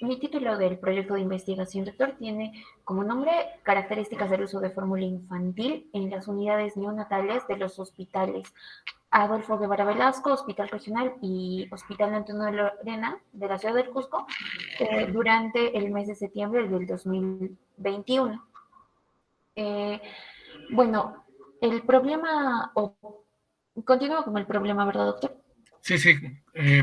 Mi título del proyecto de investigación, doctor, tiene como nombre características del uso de fórmula infantil en las unidades neonatales de los hospitales Adolfo Guevara Velasco, Hospital Regional y Hospital Antonio de Lorena de la ciudad del Cusco durante el mes de septiembre del 2021. Eh, bueno, el problema, o continúo con el problema, ¿verdad, doctor? Sí, sí,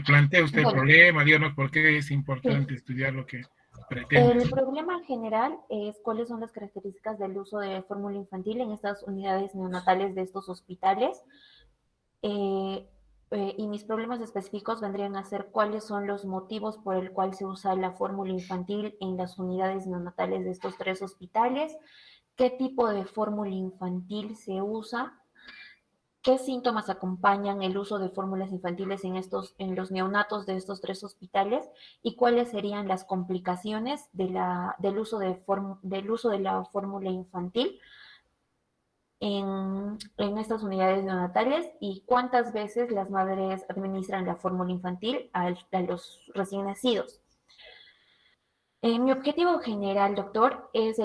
plantea usted el Bueno, problema, díganos por qué es sí. importante estudiar lo que pretende. El problema general es cuáles son las características del uso de fórmula infantil en estas unidades neonatales de estos hospitales. Eh, y mis problemas específicos vendrían a ser cuáles son los motivos por el cual se usa la fórmula infantil en las unidades neonatales de estos tres hospitales, qué tipo de fórmula infantil se usa, qué síntomas acompañan el uso de fórmulas infantiles en los neonatos de estos tres hospitales y cuáles serían las complicaciones del uso de la fórmula infantil en estas unidades neonatales y cuántas veces las madres administran la fórmula infantil a los recién nacidos. Mi objetivo general, doctor, es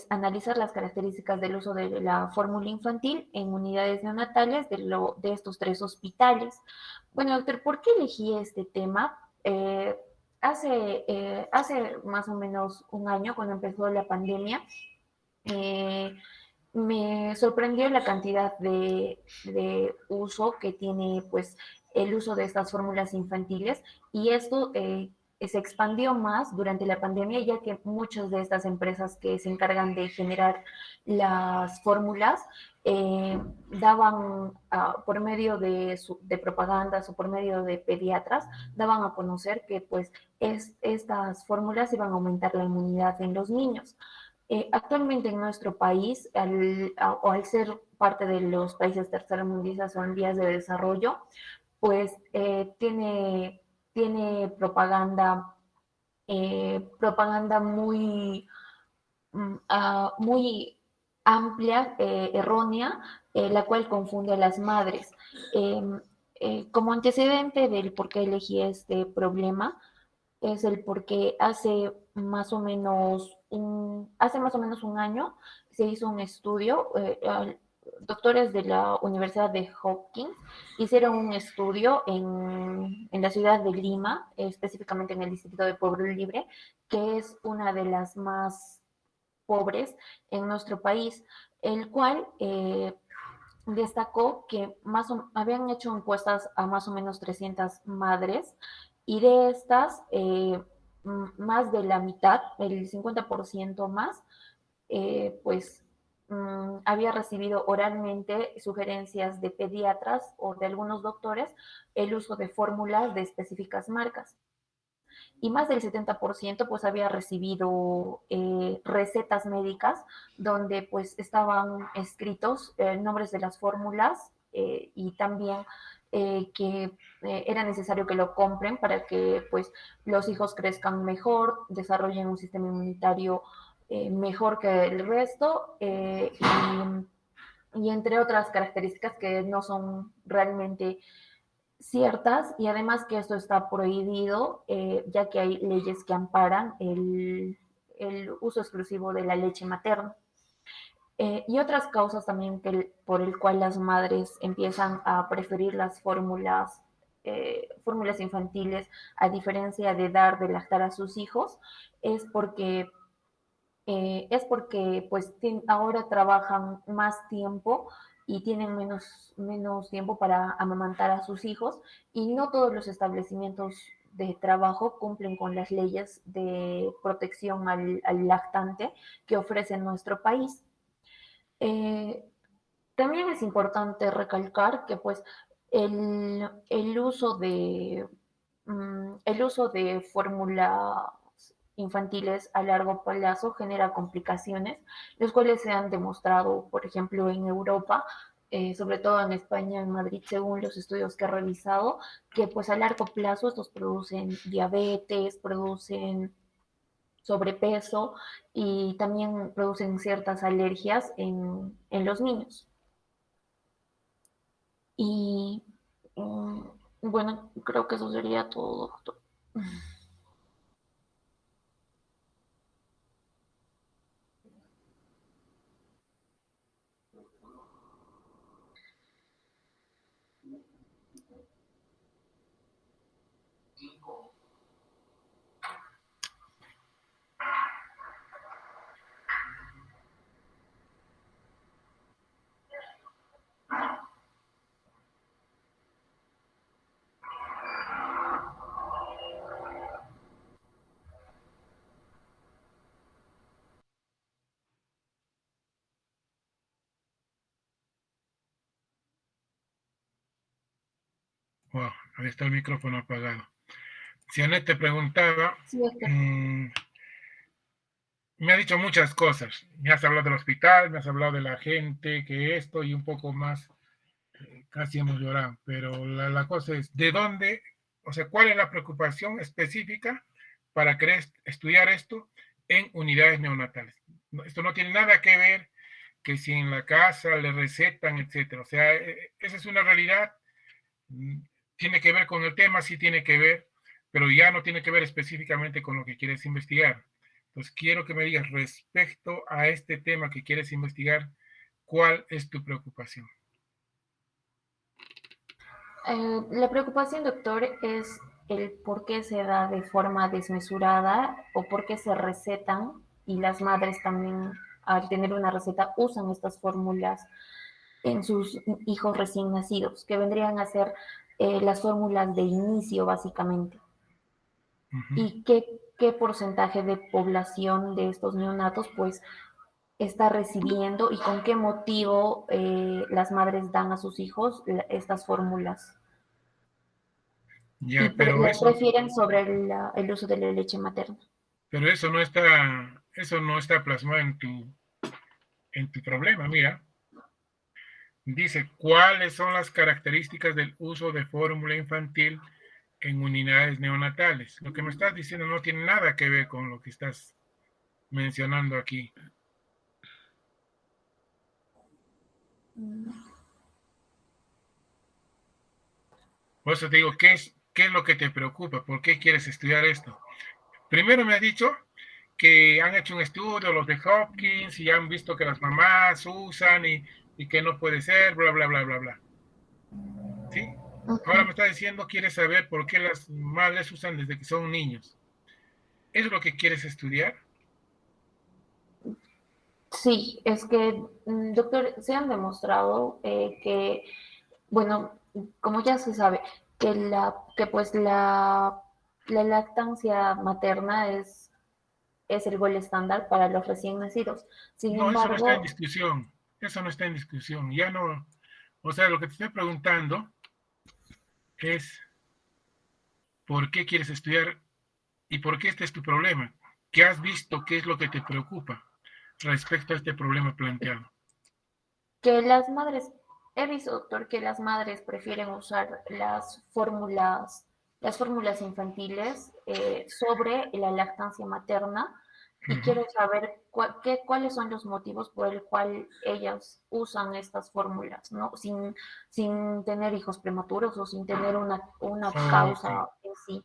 analizar las características del uso de la fórmula infantil en unidades neonatales de estos tres hospitales. Bueno, doctor, ¿por qué elegí este tema? Hace más o menos un año, cuando empezó la pandemia, eh, me sorprendió la cantidad de uso que tiene pues el uso de estas fórmulas infantiles y esto se expandió más durante la pandemia ya que muchas de estas empresas que se encargan de generar las fórmulas daban por medio de propagandas o por medio de pediatras, daban a conocer que pues estas fórmulas iban a aumentar la inmunidad en los niños. Actualmente en nuestro país, al ser parte de los países tercermundistas o en vías de desarrollo, pues tiene propaganda muy amplia, errónea, la cual confunde a las madres. Eh, como antecedente del por qué elegí este problema, es el porque hace más o menos un año se hizo un estudio, doctores de la Universidad de Hopkins hicieron un estudio en la ciudad de Lima, específicamente en el distrito de Pueblo Libre, que es una de las más pobres en nuestro país, el cual destacó que habían hecho encuestas a más o menos 300 madres y de estas, más de la mitad, el 50% más, pues había recibido oralmente sugerencias de pediatras o de algunos doctores el uso de fórmulas de específicas marcas y más del 70% pues había recibido recetas médicas donde pues estaban escritos nombres de las fórmulas y también que era necesario que lo compren para que pues los hijos crezcan mejor, desarrollen un sistema inmunitario mejor que el resto y entre otras características que no son realmente ciertas y además que esto está prohibido, ya que hay leyes que amparan el uso exclusivo de la leche materna. Y otras causas también por el cual las madres empiezan a preferir las fórmulas infantiles a diferencia de dar de lactar a sus hijos, es porque pues ahora trabajan más tiempo y tienen menos tiempo para amamantar a sus hijos y no todos los establecimientos de trabajo cumplen con las leyes de protección al lactante que ofrece nuestro país. Eh, También es importante recalcar que pues el uso de fórmulas infantiles a largo plazo genera complicaciones, los cuales se han demostrado, por ejemplo, en Europa, sobre todo en España, en Madrid, según los estudios que he revisado, que pues a largo plazo estos producen diabetes, producen sobrepeso y también producen ciertas alergias en los niños. Y bueno, creo que eso sería todo, doctor. Wow, ahí está el micrófono apagado. Si Anet te preguntaba, Sí, doctor. me ha dicho muchas cosas. Me has hablado del hospital, me has hablado de la gente, que esto y un poco más. Casi hemos llorado, pero la cosa es, ¿de dónde? O sea, ¿cuál es la preocupación específica para querer estudiar esto en unidades neonatales? Esto no tiene nada que ver que si en la casa le recetan, etcétera. O sea, esa es una realidad. Tiene que ver con el tema, sí tiene que ver, pero ya no tiene que ver específicamente con lo que quieres investigar. Entonces, quiero que me digas respecto a este tema que quieres investigar, ¿cuál es tu preocupación? La preocupación, doctor, es el por qué se da de forma desmesurada o por qué se recetan y las madres también, al tener una receta, usan estas fórmulas en sus hijos recién nacidos, que vendrían a ser las fórmulas de inicio, básicamente. Uh -huh. ¿Y qué porcentaje de población de estos neonatos, pues, está recibiendo y con qué motivo las madres dan a sus hijos estas fórmulas? Y Ya, pero las prefieren sobre el uso de la leche materna. eso no está plasmado en tu problema. Mira, dice, ¿cuáles son las características del uso de fórmula infantil en unidades neonatales? Lo que me estás diciendo no tiene nada que ver con lo que estás mencionando aquí. Por eso te digo, qué es lo que te preocupa? ¿Por qué quieres estudiar esto? Primero me has dicho que han hecho un estudio, los de Hopkins, y han visto que las mamás usan y que no puede ser, bla, bla, bla, bla, bla. ¿Sí? Ahora me está diciendo, quieres saber por qué las madres usan desde que son niños. ¿Eso es lo que quieres estudiar? Sí, es que, doctor, se han demostrado que, bueno, como ya se sabe, que pues la lactancia materna es el gol estándar para los recién nacidos. Sin No, eso no está en embargo, discusión. Eso no está en discusión. Ya no. O sea, lo que te estoy preguntando es por qué quieres estudiar y por qué este es tu problema. ¿Qué has visto? ¿Qué es lo que te preocupa respecto a este problema planteado? que las madres, he visto, doctor, que las madres prefieren usar las fórmulas infantiles sobre la lactancia materna Uh y -huh. quiero saber cuáles son los motivos por el cual ellas usan estas fórmulas, ¿no? Sin tener hijos prematuros o sin tener una Okay. causa en sí.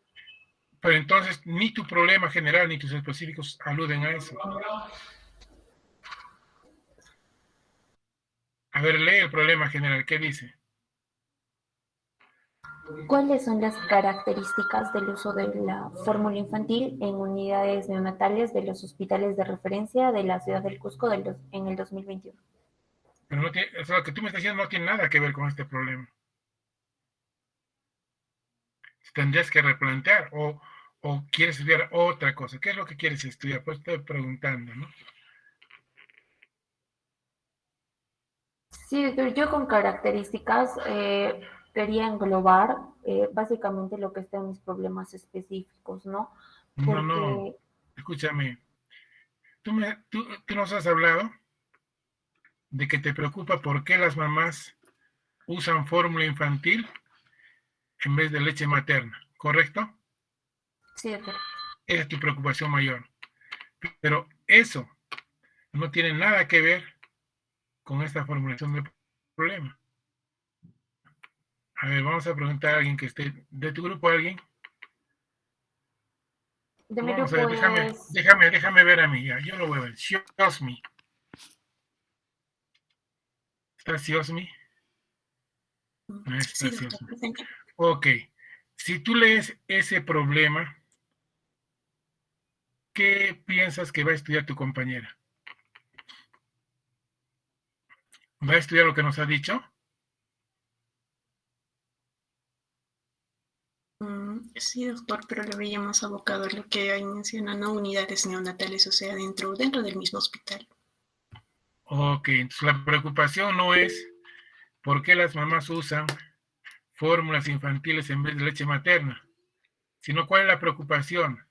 Pero entonces ni tu problema general ni tus específicos aluden a eso. A ver, lee el problema general. ¿Qué dice? ¿Cuáles son las características del uso de la fórmula infantil en unidades neonatales de los hospitales de referencia de la ciudad del Cusco en el 2021? Pero no tiene, o sea, lo que tú me estás diciendo no tiene nada que ver con este problema. Tendrías que replantear o quieres estudiar otra cosa. ¿Qué es lo que quieres estudiar? Pues estoy preguntando, ¿no? Sí, yo con características quería englobar básicamente lo que está en mis problemas específicos, ¿no? No, no. Porque Escúchame. Tú nos has hablado de que te preocupa por qué las mamás usan fórmula infantil en vez de leche materna, ¿correcto? sí, doctor. Esa es tu preocupación mayor. Pero eso no tiene nada que ver con esta formulación del problema. A ver, vamos a preguntar a alguien que esté de tu grupo, alguien. De mi Vamos a ver, grupo es, déjame ver a mí, ya, yo lo voy a ver. Xiosmi. ¿Está Xiosmi? No está Sí, doctor, Xiosmi. presente. Ok. Si tú lees ese problema, ¿qué piensas que va a estudiar tu compañera? ¿Va a estudiar lo que nos ha dicho? Sí, doctor, pero le veía más abocado a lo que ahí menciona, ¿no? Unidades neonatales, o sea, dentro del mismo hospital. Ok, entonces la preocupación no es por qué las mamás usan fórmulas infantiles en vez de leche materna, sino cuál es la preocupación.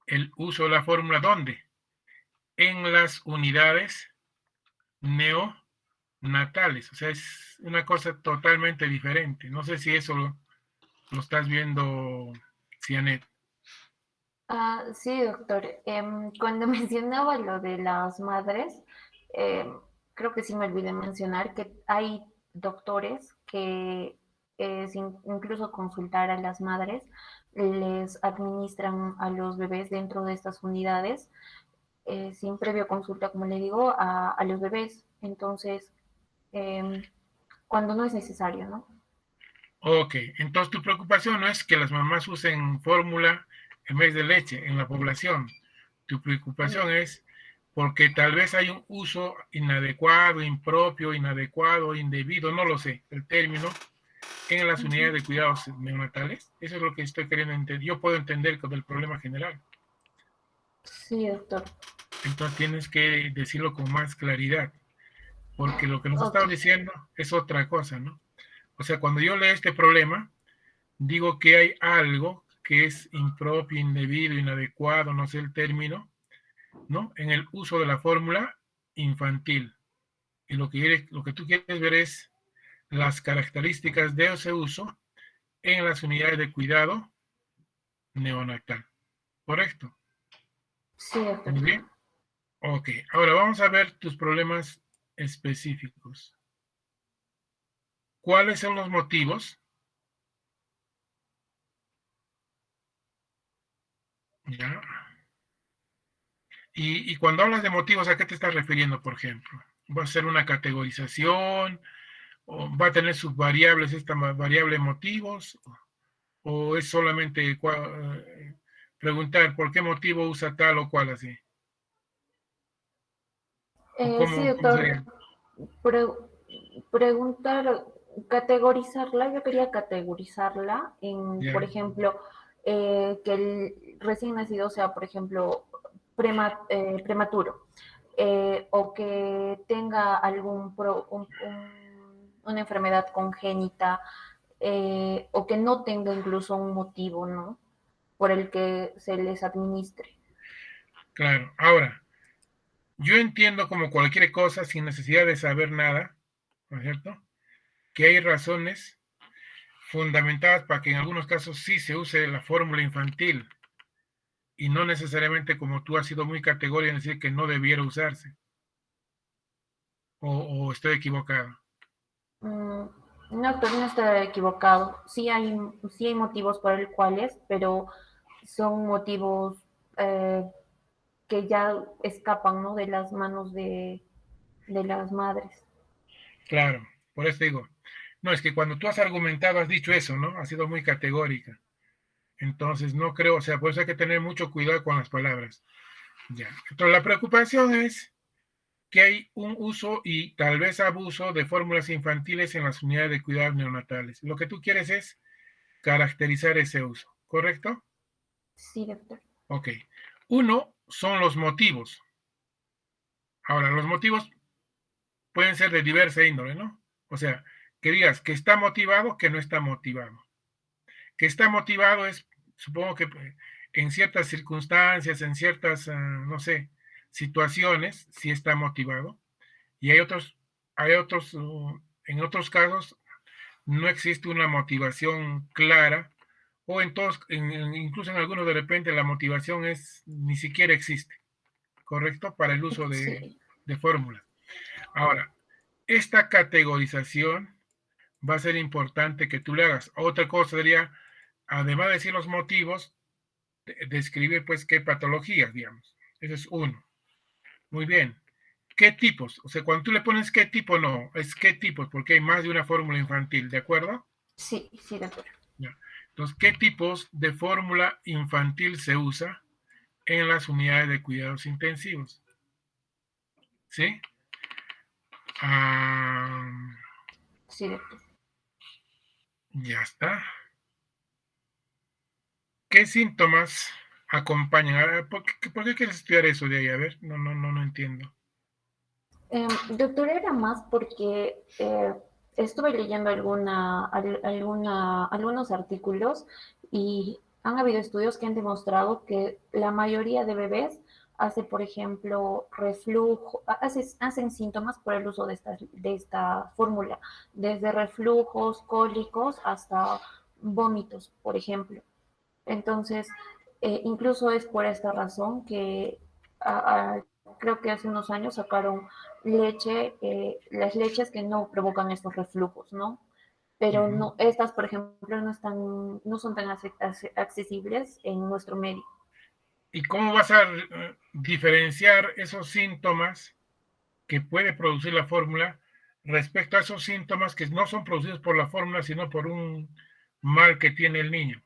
El uso de la fórmula, ¿dónde? En las unidades neonatales. O sea, es una cosa totalmente diferente. No sé si eso lo estás viendo, Cianet. Sí, doctor. Cuando mencionaba lo de las madres, creo que sí me olvidé mencionar que hay doctores que sin incluso consultar a las madres, les administran a los bebés dentro de estas unidades sin previo consulta, como le digo, a los bebés. Entonces, eh, cuando no es necesario, ¿no? Ok, entonces tu preocupación no es que las mamás usen fórmula en vez de leche en la población. Tu preocupación es porque tal vez hay un uso inadecuado, impropio, inadecuado, indebido, no lo sé, el término, en las unidades de cuidados neonatales. Eso es lo que estoy queriendo entender. Yo puedo entender con el problema general. Sí, doctor. Entonces tienes que decirlo con más claridad, porque lo que nos Ok. estaba diciendo es otra cosa, ¿no? O sea, cuando yo leo este problema, digo que hay algo que es impropio, indebido, inadecuado, no sé el término, ¿no? En el uso de la fórmula infantil. Y lo que tú quieres ver es las características de ese uso en las unidades de cuidado neonatal. ¿Correcto? Sí, doctor. Muy bien. Ok. Ahora vamos a ver tus problemas específicos. ¿Cuáles son los motivos? ¿Ya? Y cuando hablas de motivos, ¿a qué te estás refiriendo, por ejemplo? ¿Va a ser una categorización? ¿O va a tener subvariables esta variable motivos? ¿O es solamente preguntar por qué motivo usa tal o cual así? ¿O Sí, cómo doctor. sería? Pre- preguntar, categorizarla, yo quería categorizarla en, por ¿Ya? ejemplo, que el recién nacido sea, por ejemplo, prematuro, o que tenga una enfermedad congénita, o que no tenga incluso un motivo, ¿no? Por el que se les administre. Claro. Ahora, yo entiendo como cualquier cosa sin necesidad de saber nada, ¿no es cierto? Que hay razones fundamentadas para que en algunos casos sí se use la fórmula infantil y no necesariamente como tú has sido muy categórico en decir que no debiera usarse. O estoy equivocado. Mm, no, doctor, no está equivocado. Sí hay motivos por el cuales, pero son motivos eh, que ya escapan, ¿no? De las manos de las madres. Claro, por eso digo. No, es que cuando tú has argumentado, has dicho eso, ¿no? Has sido muy categórica. Entonces, no creo, o sea, por eso hay que tener mucho cuidado con las palabras. Ya. Entonces, la preocupación es que hay un uso y tal vez abuso de fórmulas infantiles en las unidades de cuidados neonatales. Lo que tú quieres es caracterizar ese uso, ¿correcto? Sí, doctor. Ok. Uno son los motivos. Ahora, los motivos pueden ser de diversa índole, ¿no? O sea, que digas que está motivado, que no está motivado. Que está motivado es, supongo que en ciertas circunstancias, en ciertas, no sé, situaciones, sí está motivado. Y hay otros, en otros casos, no existe una motivación clara, o incluso en algunos de repente la motivación ni siquiera existe, ¿correcto? Para el uso Sí, de fórmulas. Ahora, esta categorización va a ser importante que tú le hagas. Otra cosa sería, además de decir los motivos, describir pues qué patologías, digamos. Eso es uno. Muy bien. ¿Qué tipos? O sea, cuando tú le pones qué tipo, no, es qué tipos, porque hay más de una fórmula infantil, ¿de acuerdo? sí, sí, doctor. Ya. Entonces, ¿qué tipos de fórmula infantil se usa en las unidades de cuidados intensivos? ¿Sí? Ah, Sí, doctor. ya está. ¿Qué síntomas acompañan? A ver, ¿por qué quieres estudiar eso de ahí? A ver, no entiendo. Doctor, era más porque estuve leyendo algunos artículos y han habido estudios que han demostrado que la mayoría de bebés hace, por ejemplo, reflujo, hacen síntomas por el uso de esta fórmula, desde reflujos, cólicos hasta vómitos, por ejemplo. Entonces, incluso es por esta razón que creo que hace unos años sacaron las leches que no provocan estos reflujos, ¿no? Pero Ujú. no, estas, por ejemplo, no son tan accesibles en nuestro medio. ¿Y cómo vas a diferenciar esos síntomas que puede producir la fórmula respecto a esos síntomas que no son producidos por la fórmula, sino por un mal que tiene el niño?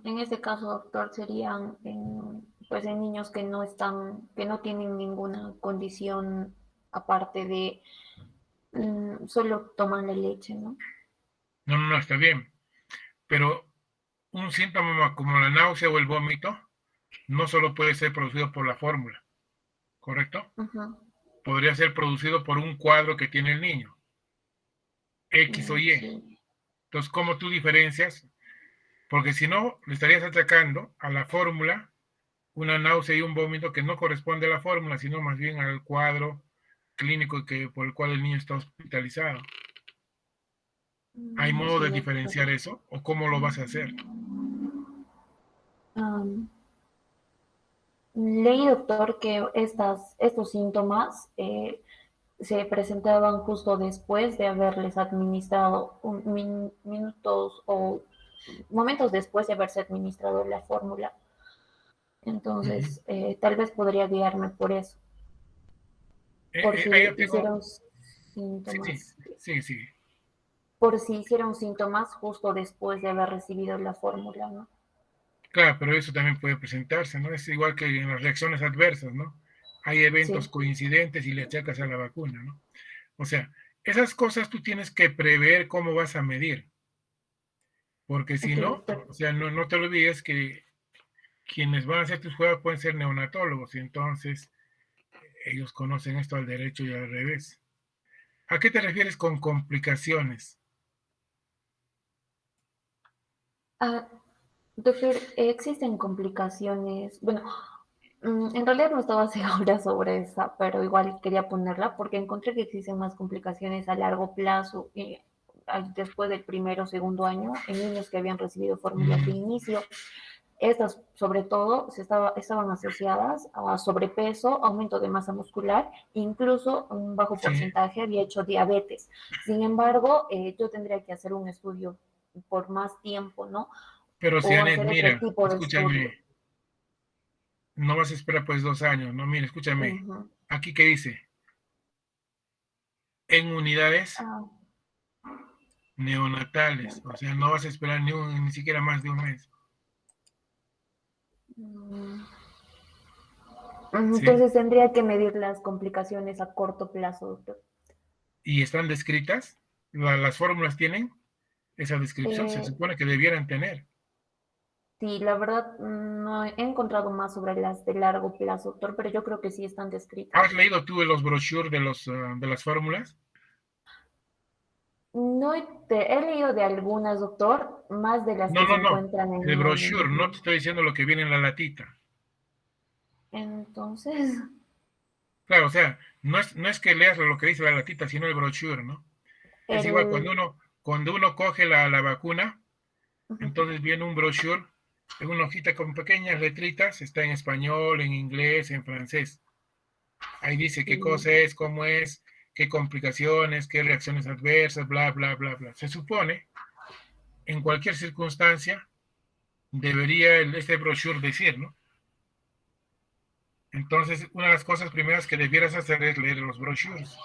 En este caso, doctor, serían pues en niños que no tienen ninguna condición aparte de solo toman la leche, ¿no? No, no, no, está bien. Pero un síntoma como la náusea o el vómito no solo puede ser producido por la fórmula, ¿correcto? Ujú. Podría ser producido por un cuadro que tiene el niño, X o Y. Sí, Entonces, ¿cómo tú diferencias? Porque si no, le estarías atacando a la fórmula una náusea y un vómito que no corresponde a la fórmula, sino más bien al cuadro clínico por el cual el niño está hospitalizado. ¿Hay modo sí, de doctor. diferenciar eso? ¿O cómo lo vas a hacer? Am, Leí, doctor, que estos síntomas se presentaban justo después de haberles administrado minutos o momentos después de haberse administrado la fórmula. Ujú. Entonces, tal vez podría guiarme por eso, por Ahí si yo tengo, hicieron sí, sí, síntomas, sí, sí. por si hicieron síntomas justo después de haber recibido la fórmula, ¿no? Claro, pero eso también puede presentarse, ¿no? Es igual que en las reacciones adversas, ¿no? Hay eventos Sí, coincidentes y le achacas a la vacuna, ¿no? O sea, esas cosas tú tienes que prever cómo vas a medir, porque si ok, no, doctor. o sea, no te olvides que quienes van a hacer tus pruebas pueden ser neonatólogos y entonces ellos conocen esto al derecho y al revés. ¿A qué te refieres con complicaciones? Ah, doctor, ¿existen complicaciones? Bueno, en realidad no estaba segura sobre esa, pero igual quería ponerla porque encontré que existen más complicaciones a largo plazo después del primero o segundo año en niños que habían recibido fórmulas de Mm, inicio. Estas, sobre todo, estaban asociadas a sobrepeso, aumento de masa muscular, incluso un bajo sí, porcentaje había hecho diabetes. Sin embargo, yo tendría que hacer un estudio por más tiempo, ¿no? pero si O Anet, hacer otro mira, tipo de estudio. escúchame, no vas a esperar pues 2 años, no, mira, escúchame, Ujú. aquí que dice, en unidades Ah, neonatales, o sea, no vas a esperar ni siquiera más de un mes, mm, ¿sí? entonces tendría que medir las complicaciones a corto plazo, doctor. Y están descritas, las fórmulas tienen esa descripción, se Eh, supone que debieran tener. sí, la verdad no he encontrado más sobre las de largo plazo, doctor, pero yo creo que sí están descritas. ¿Has leído tú los brochures de las fórmulas? No he leído de algunas, doctor, más de las No, que se no, no. encuentran El en brochure, no el... te estoy diciendo lo que viene en la latita. Entonces, Claro, o sea, no es que leas lo que dice la latita, sino el brochure, ¿no? Es igual el... cuando uno coge la vacuna, Ujú, entonces viene un brochure en una hojita con pequeñas letritas, está en español, en inglés, en francés. Ahí dice qué sí, cosa es, cómo es, qué complicaciones, qué reacciones adversas, bla, bla, bla, bla. Se supone, en cualquier circunstancia, debería este brochure decir, ¿no? Entonces, una de las cosas primeras que debieras hacer es leer los brochures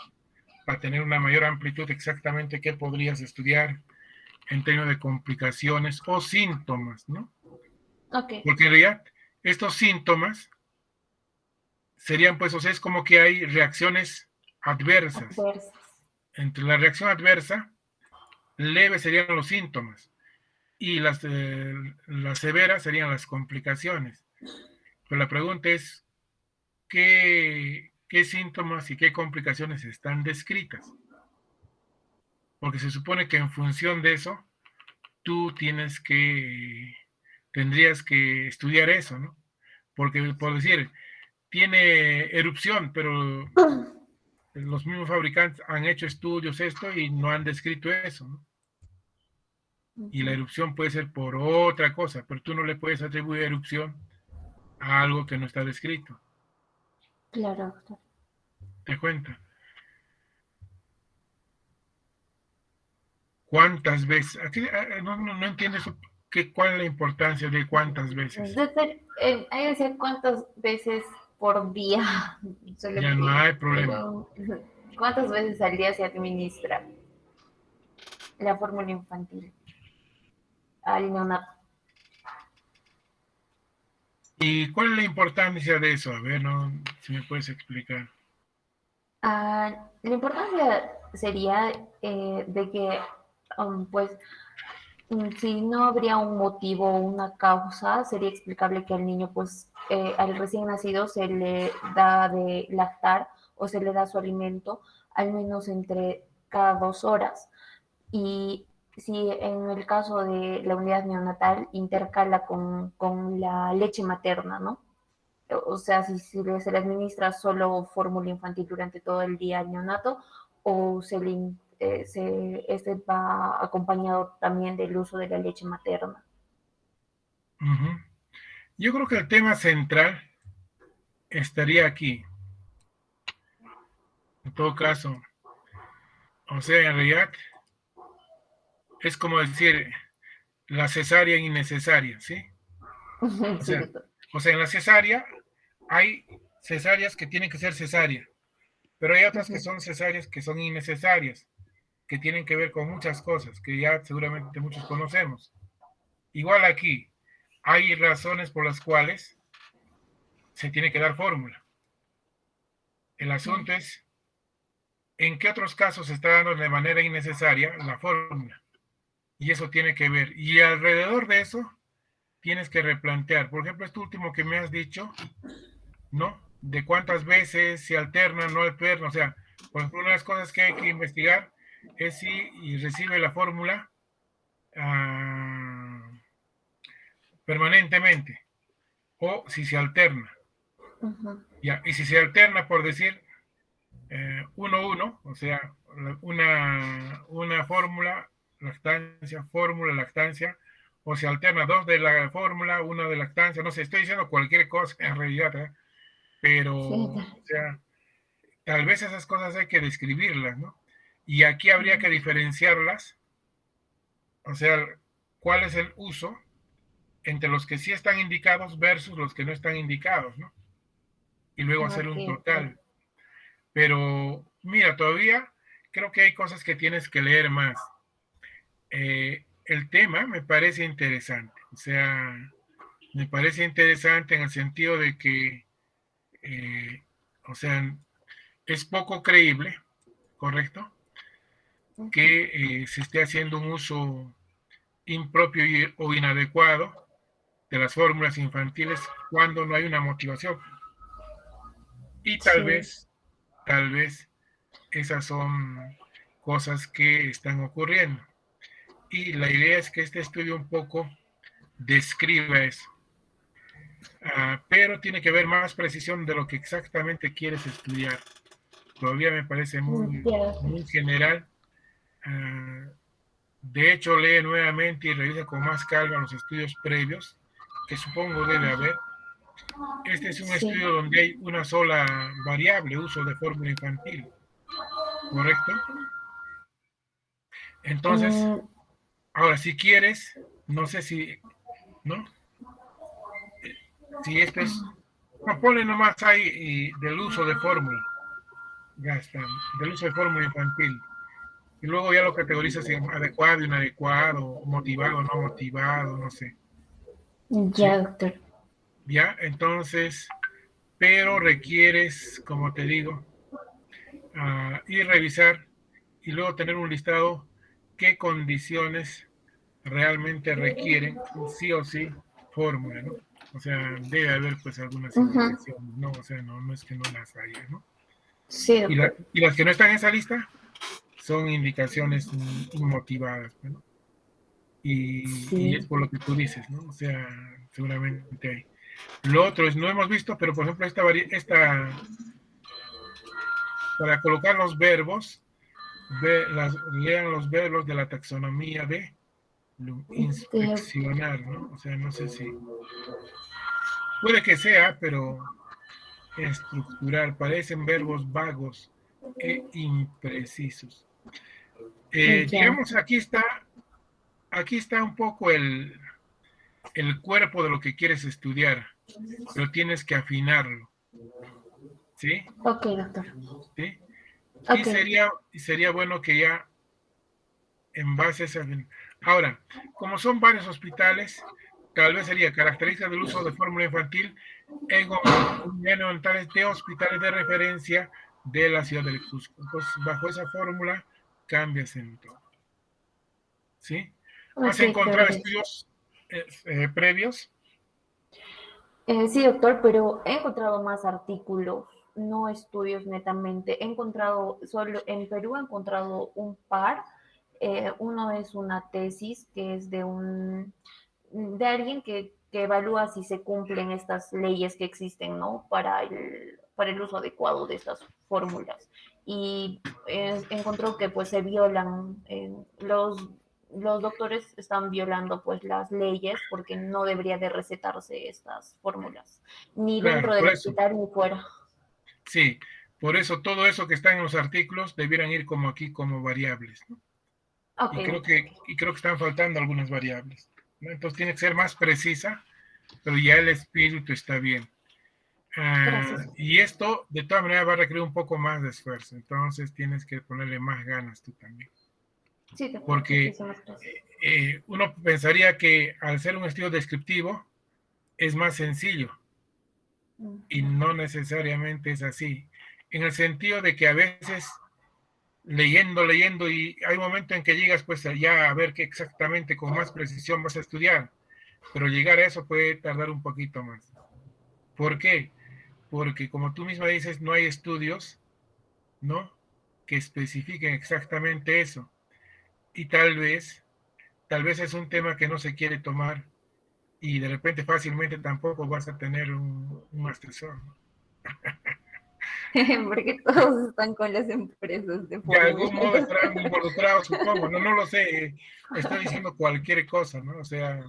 para tener una mayor amplitud exactamente qué podrías estudiar en términos de complicaciones o síntomas, ¿no? ok, Porque en realidad estos síntomas serían, pues, o sea, es como que hay reacciones adversas. adversas. Entre la reacción adversa, leves serían los síntomas y las severas serían las complicaciones. Pero la pregunta es, ¿qué qué síntomas y qué complicaciones están descritas. Porque se supone que en función de eso, tú tendrías que estudiar eso, ¿no? Porque, por decir, tiene erupción, pero los mismos fabricantes han hecho estudios y no han descrito eso, ¿no? Y la erupción puede ser por otra cosa, pero tú no le puedes atribuir erupción a algo que no está descrito. Claro, doctor. ¿Te cuenta? ¿Cuántas veces? Aquí, no entiendes cuál es la importancia de cuántas veces. Doctor, hay que decir cuántas veces por día, solo Ya no que, hay problema. cuántas veces al día se administra la fórmula infantil al neonato. ¿Y cuál es la importancia de eso? A ver, no, si me puedes explicar. La importancia sería de que, pues, si no habría un motivo o una causa, sería explicable que al niño, pues, al recién nacido se le da de lactar o se le da su alimento al menos entre cada 2 horas. Y si en el caso de la unidad neonatal intercala con la leche materna, ¿no? O sea, si se le administra solo fórmula infantil durante todo el día al neonato o este va acompañado también del uso de la leche materna. Uh-huh. Yo creo que el tema central estaría aquí. En todo caso, o sea, en realidad es como decir la cesárea innecesaria, ¿sí? O Sí, sea, doctor. en la cesárea hay cesáreas que tienen que ser cesárea, pero hay otras que son cesáreas que son innecesarias, que tienen que ver con muchas cosas que ya seguramente muchos conocemos. Igual aquí, hay razones por las cuales se tiene que dar fórmula. El asunto es en qué otros casos se está dando de manera innecesaria la fórmula. Y eso tiene que ver. Y alrededor de eso tienes que replantear. Por ejemplo, esto último que me has dicho, ¿no? De cuántas veces se alterna, no alterna. O sea, por ejemplo, una de las cosas que hay que investigar es si recibe la fórmula permanentemente o si se alterna. Ya, y si se alterna, por decir 1-1, o sea, una fórmula, lactancia, o se alterna 2 de la fórmula, 1 de lactancia, no sé, estoy diciendo cualquier cosa en realidad, pero, Sí. o sea, tal vez esas cosas hay que describirlas, ¿no? Y aquí habría que diferenciarlas, o sea, cuál es el uso entre los que sí están indicados versus los que no están indicados, ¿no? Y luego hacer un Ok, total. Pero mira, todavía creo que hay cosas que tienes que leer más. El tema me parece interesante, o sea, me parece interesante en el sentido de que, o sea, es poco creíble, ¿correcto? Que se esté haciendo un uso impropio o inadecuado de las fórmulas infantiles cuando no hay una motivación. Y sí. tal vez esas son cosas que están ocurriendo. Y la idea es que este estudio un poco describa eso. Pero tiene que haber más precisión de lo que exactamente quieres estudiar. Todavía me parece muy, Ya. muy general. De hecho, lee nuevamente y revisa con más calma los estudios previos, que supongo debe haber. Este es un Sí. estudio donde hay una sola variable, uso de fórmula infantil, ¿correcto? Entonces, Mm, ahora, si quieres, no sé si, ¿no? Si esto es, no, ponle nomás ahí del uso de fórmula, ya está, del uso de fórmula infantil. Y luego ya lo categorizas en adecuado, inadecuado, motivado, no motivado, no sé. ya, ¿Sí? doctor. Ya, entonces, pero requieres, como te digo, ir a revisar y luego tener un listado qué condiciones realmente requieren sí o sí fórmula, ¿no? O sea, debe haber pues algunas Ujú. indicaciones, ¿no? O sea, no es que no las haya, ¿no? Sí, Y, doctor. y las que no están en esa lista son indicaciones inmotivadas, ¿no? Y es Sí. por lo que tú dices, ¿no? O sea, seguramente hay. Lo otro es, no hemos visto, pero por ejemplo, para colocar los verbos, lean los verbos de la taxonomía de Este, inspeccionar, ¿no? O sea, no sé si puede que sea, pero estructurar, parecen verbos vagos e imprecisos. ya. Digamos, aquí está un poco el cuerpo de lo que quieres estudiar, pero tienes que afinarlo, ¿sí? Ok, doctor. ¿Sí? Ok, doctor. Y sería bueno que ya en base a esa... Ahora, como son varios hospitales, tal vez sería característica del uso de fórmula infantil en unidades de hospitales de referencia de la ciudad del Cusco. Entonces, bajo esa fórmula, cambias en todo. ¿Sí? ¿Has Ok, encontrado claro. estudios previos? Sí, doctor, pero he encontrado más artículos, no estudios netamente. He encontrado, solo en Perú he encontrado un par. Uno es una tesis que es de alguien que evalúa si se cumplen estas leyes que existen, ¿no? Para el uso adecuado de estas fórmulas. Y encontró que pues se violan los doctores están violando pues las leyes porque no debería de recetarse estas fórmulas, ni dentro Claro, del por eso. hospital ni fuera. Sí, por eso todo eso que está en los artículos debieran ir como aquí como variables, ¿no? Ok, doctor. Y creo que están faltando algunas variables, ¿no? Entonces tiene que ser más precisa, pero ya el espíritu está bien. Gracias. Y esto de todas maneras va a requerir un poco más de esfuerzo, entonces tienes que ponerle más ganas tú también. Sí, doctor. Porque Muchísimas gracias. uno pensaría que al ser un estilo descriptivo es más sencillo y Ujú. no necesariamente es así, en el sentido de que a veces leyendo y hay un momento en que llegas pues ya a ver qué exactamente con más precisión vas a estudiar, pero llegar a eso puede tardar un poquito más. ¿Por qué? Porque como tú misma dices, no hay estudios, ¿no? Que especifiquen exactamente eso. Y tal vez es un tema que no se quiere tomar y de repente fácilmente tampoco vas a tener un asesor, ¿no? Porque todos están con las empresas de De fórmulas. algún modo estarán involucrados, supongo, no, no lo sé, estoy diciendo cualquier cosa, ¿no? O sea,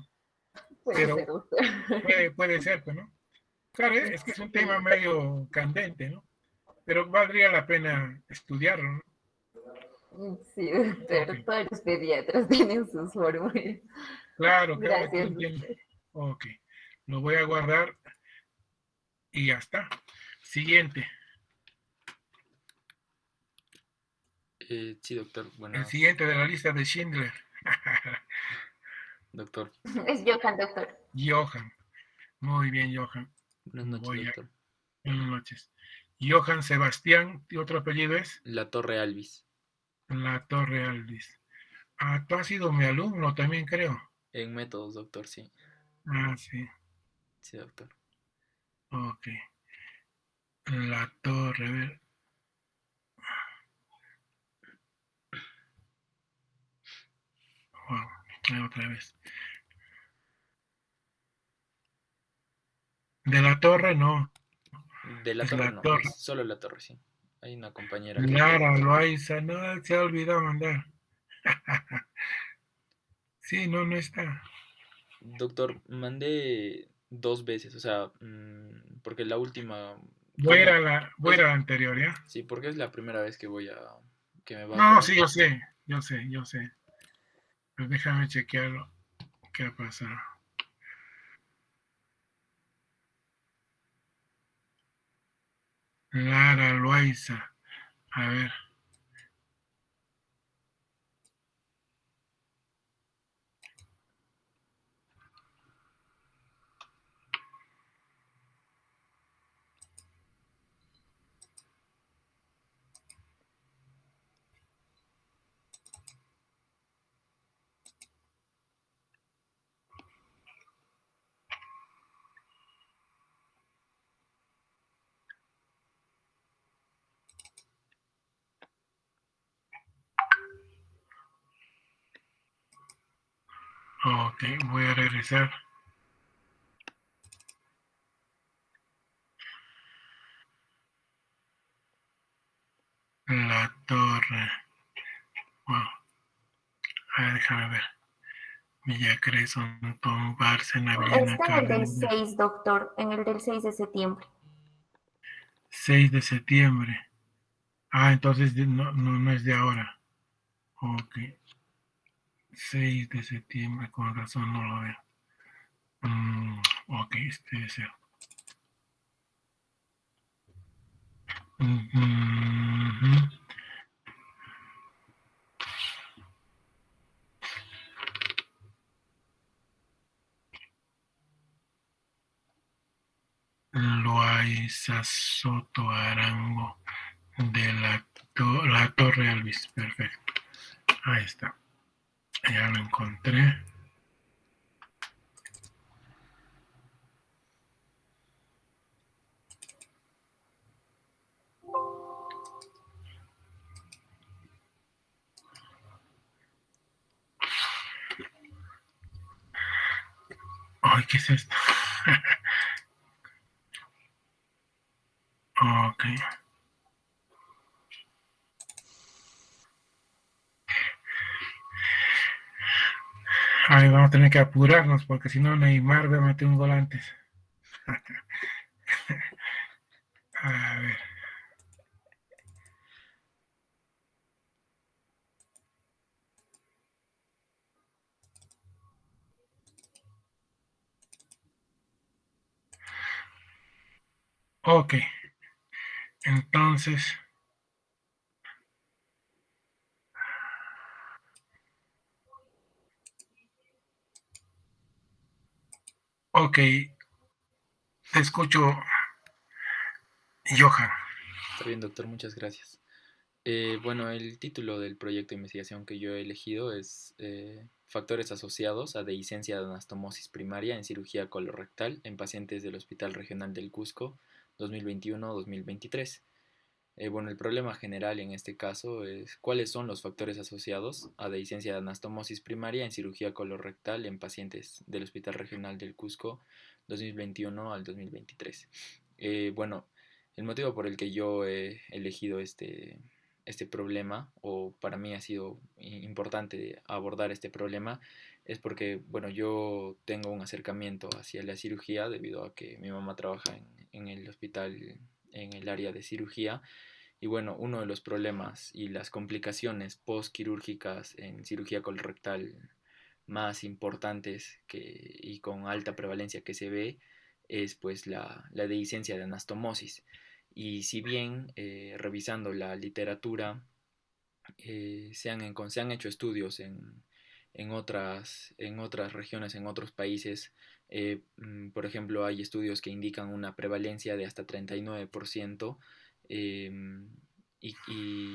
Puede ser, pero doctor. puede ser, pues, ¿no? Claro, es que es un tema Sí, medio candente, ¿no? Pero valdría la pena estudiarlo, ¿no? sí, Ok, doctor. Todos los pediatras tienen sus fórmulas. claro, claro, aquí Gracias, entiendo. doctor. Ok, lo voy a guardar y ya está. Siguiente. Sí, doctor, El buenas, siguiente de la lista de Schindler. doctor, Es Johan, doctor. Johann. Muy bien, Johann. buenas noches, Voy a... doctor. Buenas noches. Johann Sebastián, y otro apellido es La Torre Alvis, La Torre Alvis. Ah, tú has sido mi alumno también, creo. en métodos, doctor, sí, Ah, sí. sí, doctor. Ok. La Torre, a ver. Wow, otra vez. De la Torre, no. De la Es Torre la no, es Torre. solo la Torre, sí. Hay una compañera que lleva. Lara Loaiza, no, se ha olvidado mandar. Sí, no, no está. Doctor, mandé dos veces, o sea, porque la última, Voy a ir como voy a ir es, a la anterior, ¿ya? sí, porque es la primera vez que me va a No, sí, colocar. yo sé, yo sé, yo sé. Pero déjame chequear lo que ha pasado. Lara Loaiza. A ver. Ok, voy a regresar. La Torre. Wow. A ver, déjame ver. Villa Crescent, Bárcena, Villena, Está en el del Carmen. 6, doctor, en el del 6 de septiembre. 6 de septiembre. Ah, entonces no es de ahora. Ok. 6 de septiembre, con razón no lo veo. Ok, este debe ser. Ujú. Loaiza Soto Arango de la Torre Alvis. Perfecto. Ahí está. Ya lo encontré. Ay, ¿qué es esto? Ok. Ay, vamos a tener que apurarnos porque si no Neymar va a meter un gol antes. A ver. Ok. Entonces. Ok. Te escucho, Johan. Está bien, doctor, muchas gracias. Bueno, el título del proyecto de investigación que yo he elegido es Factores asociados a dehiscencia de anastomosis primaria en cirugía colorectal en pacientes del Hospital Regional del Cusco 2021-2023. Bueno, el problema general en este caso es cuáles son los factores asociados a dehiscencia de anastomosis primaria en cirugía colorectal en pacientes del Hospital Regional del Cusco 2021 al 2023. Bueno, el motivo por el que yo he elegido este problema, o para mí ha sido importante abordar este problema, es porque, bueno, yo tengo un acercamiento hacia la cirugía debido a que mi mamá trabaja en el hospital, en el área de cirugía. Y bueno, uno de los problemas y las complicaciones postquirúrgicas en cirugía colorectal más importantes y con alta prevalencia que se ve es pues la dehiscencia de anastomosis. Y si bien revisando la literatura se han hecho estudios en otras regiones, en otros países. Por ejemplo, hay estudios que indican una prevalencia de hasta 39%, eh, y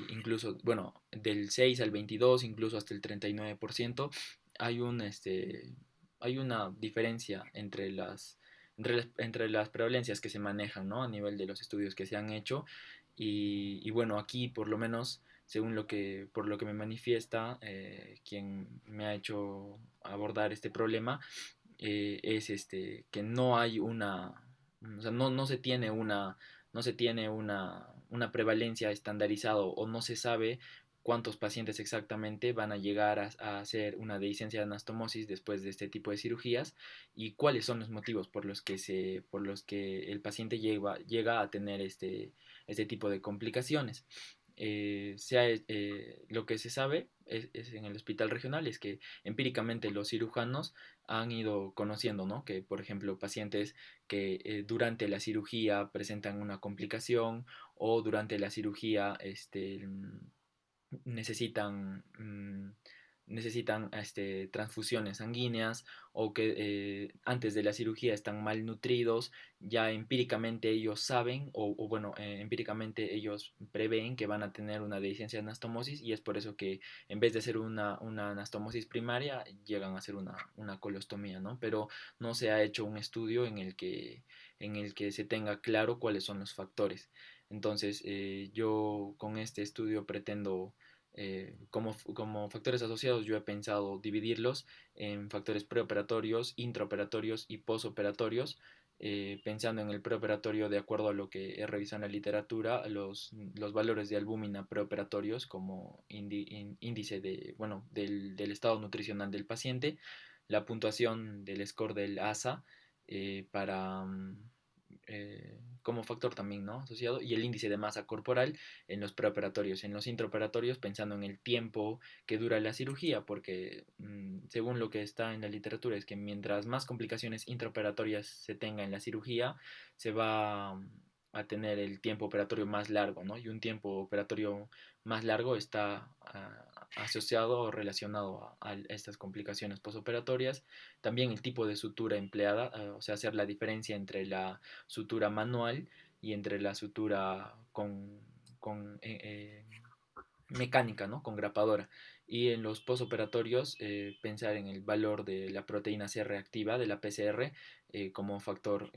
incluso, bueno, del 6 al 22, incluso hasta el 39%, hay hay una diferencia entre las prevalencias que se manejan, ¿no? A nivel de los estudios que se han hecho. Y bueno, aquí por lo menos según por lo que me manifiesta quien me ha hecho abordar este problema, es que no hay o sea, no se tiene no se tiene una prevalencia estandarizada o no se sabe cuántos pacientes exactamente van a llegar a hacer una dehiscencia de anastomosis después de este tipo de cirugías y cuáles son los motivos por los que el paciente llega a tener este tipo de complicaciones. Lo que se sabe es en el hospital regional es que empíricamente los cirujanos han ido conociendo, ¿no? Que, por ejemplo, pacientes que durante la cirugía presentan una complicación o durante la cirugía necesitan, necesitan transfusiones sanguíneas o que antes de la cirugía están malnutridos, ya empíricamente ellos saben bueno, empíricamente ellos prevén que van a tener una deficiencia de anastomosis y es por eso que en vez de hacer una anastomosis primaria llegan a hacer una colostomía, ¿no? Pero no se ha hecho un estudio en el que se tenga claro cuáles son los factores. Entonces, yo con este estudio pretendo Como factores asociados yo he pensado dividirlos en factores preoperatorios, intraoperatorios y posoperatorios, pensando en el preoperatorio de acuerdo a lo que he revisado en la literatura, los valores de albúmina preoperatorios como índice del estado nutricional del paciente, la puntuación del score del ASA para como factor también, ¿no? Asociado, y el índice de masa corporal en los preoperatorios. En los intraoperatorios, pensando en el tiempo que dura la cirugía, porque según lo que está en la literatura, es que mientras más complicaciones intraoperatorias se tenga en la cirugía, se va a tener el tiempo operatorio más largo, ¿no? Y un tiempo operatorio más largo está asociado o relacionado a estas complicaciones postoperatorias. También el tipo de sutura empleada, o sea, hacer la diferencia entre la sutura manual y entre la sutura con mecánica, ¿no? Con grapadora. Y en los postoperatorios, pensar en el valor de la proteína C reactiva, de la PCR, como factor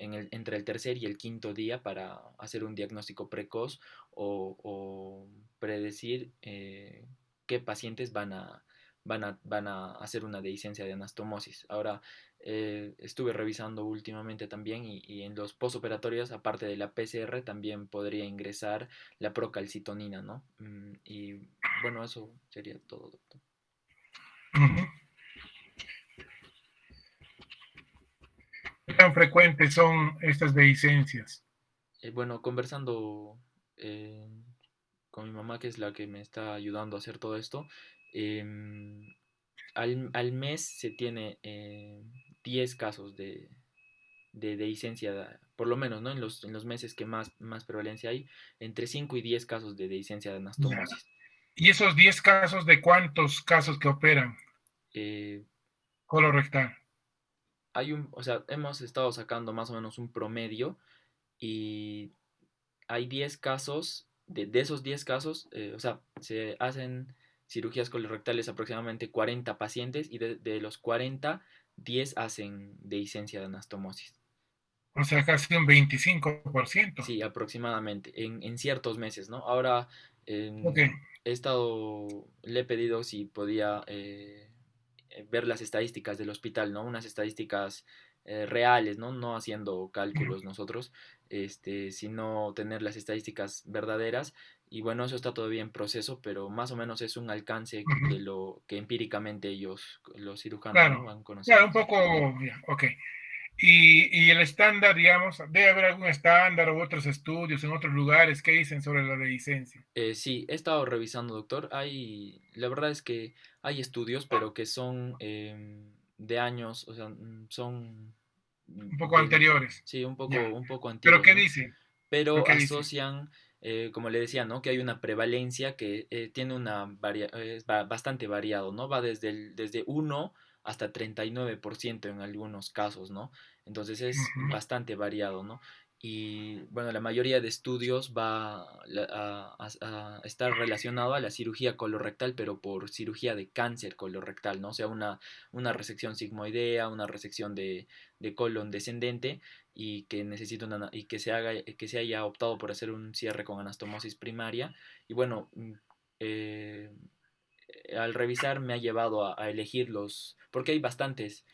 entre el tercer y el quinto día para hacer un diagnóstico precoz o predecir qué pacientes van a hacer una dehiscencia de anastomosis. Ahora, estuve revisando últimamente también y en los postoperatorios, aparte de la PCR, también podría ingresar la procalcitonina, ¿no? Y bueno, eso sería todo, doctor. Ujú. ¿Qué tan frecuentes son estas dehiscencias? Bueno, conversando eh, con mi mamá, que es la que me está ayudando a hacer todo esto, al mes se tiene 10 casos de dehiscencia, por lo menos, ¿no? En los meses que más prevalencia hay, entre 5 y 10 casos de dehiscencia de Ya. anastomosis. ¿Y esos 10 casos de cuántos casos que operan Eh, colorectal? o sea, hemos estado sacando más o menos un promedio y hay 10 casos, de esos 10 casos, o sea, se hacen cirugías colorectales aproximadamente 40 pacientes y de los 40, 10 hacen dehiscencia de anastomosis. O sea, casi un 25%. Sí, aproximadamente, en ciertos meses, ¿no? Ahora Ok. le he pedido si podía ver las estadísticas del hospital, ¿no? Unas estadísticas reales, ¿no? No haciendo cálculos nosotros, sino tener las estadísticas verdaderas. Y bueno, eso está todavía en proceso, pero más o menos es un alcance Ujú. de lo que empíricamente ellos, los cirujanos, ¿no? Claro, Van conociendo. claro, un poco, ya, ok. Y el estándar, digamos, debe haber algún estándar o otros estudios en otros lugares que dicen sobre la dehiscencia. Sí, he estado revisando, doctor. La verdad es que hay estudios, pero que son de años, o sea, son Un poco anteriores. sí, Ya. un poco ¿Pero antiguos, qué ¿no? dice? ¿Pero Pero qué dice? asocian, como le decía, ¿no? Que hay una prevalencia que tiene es bastante variado, ¿no? Va desde 1 hasta 39% en algunos casos, ¿no? Entonces es Ujú. bastante variado, ¿no? Y bueno, la mayoría de estudios va a estar relacionado a la cirugía colorectal, pero por cirugía de cáncer colorectal, ¿no? O sea, una resección sigmoidea, una resección de colon descendente y que necesita y que se haya optado por hacer un cierre con anastomosis primaria. Y bueno, al revisar me ha llevado a elegir porque hay bastantes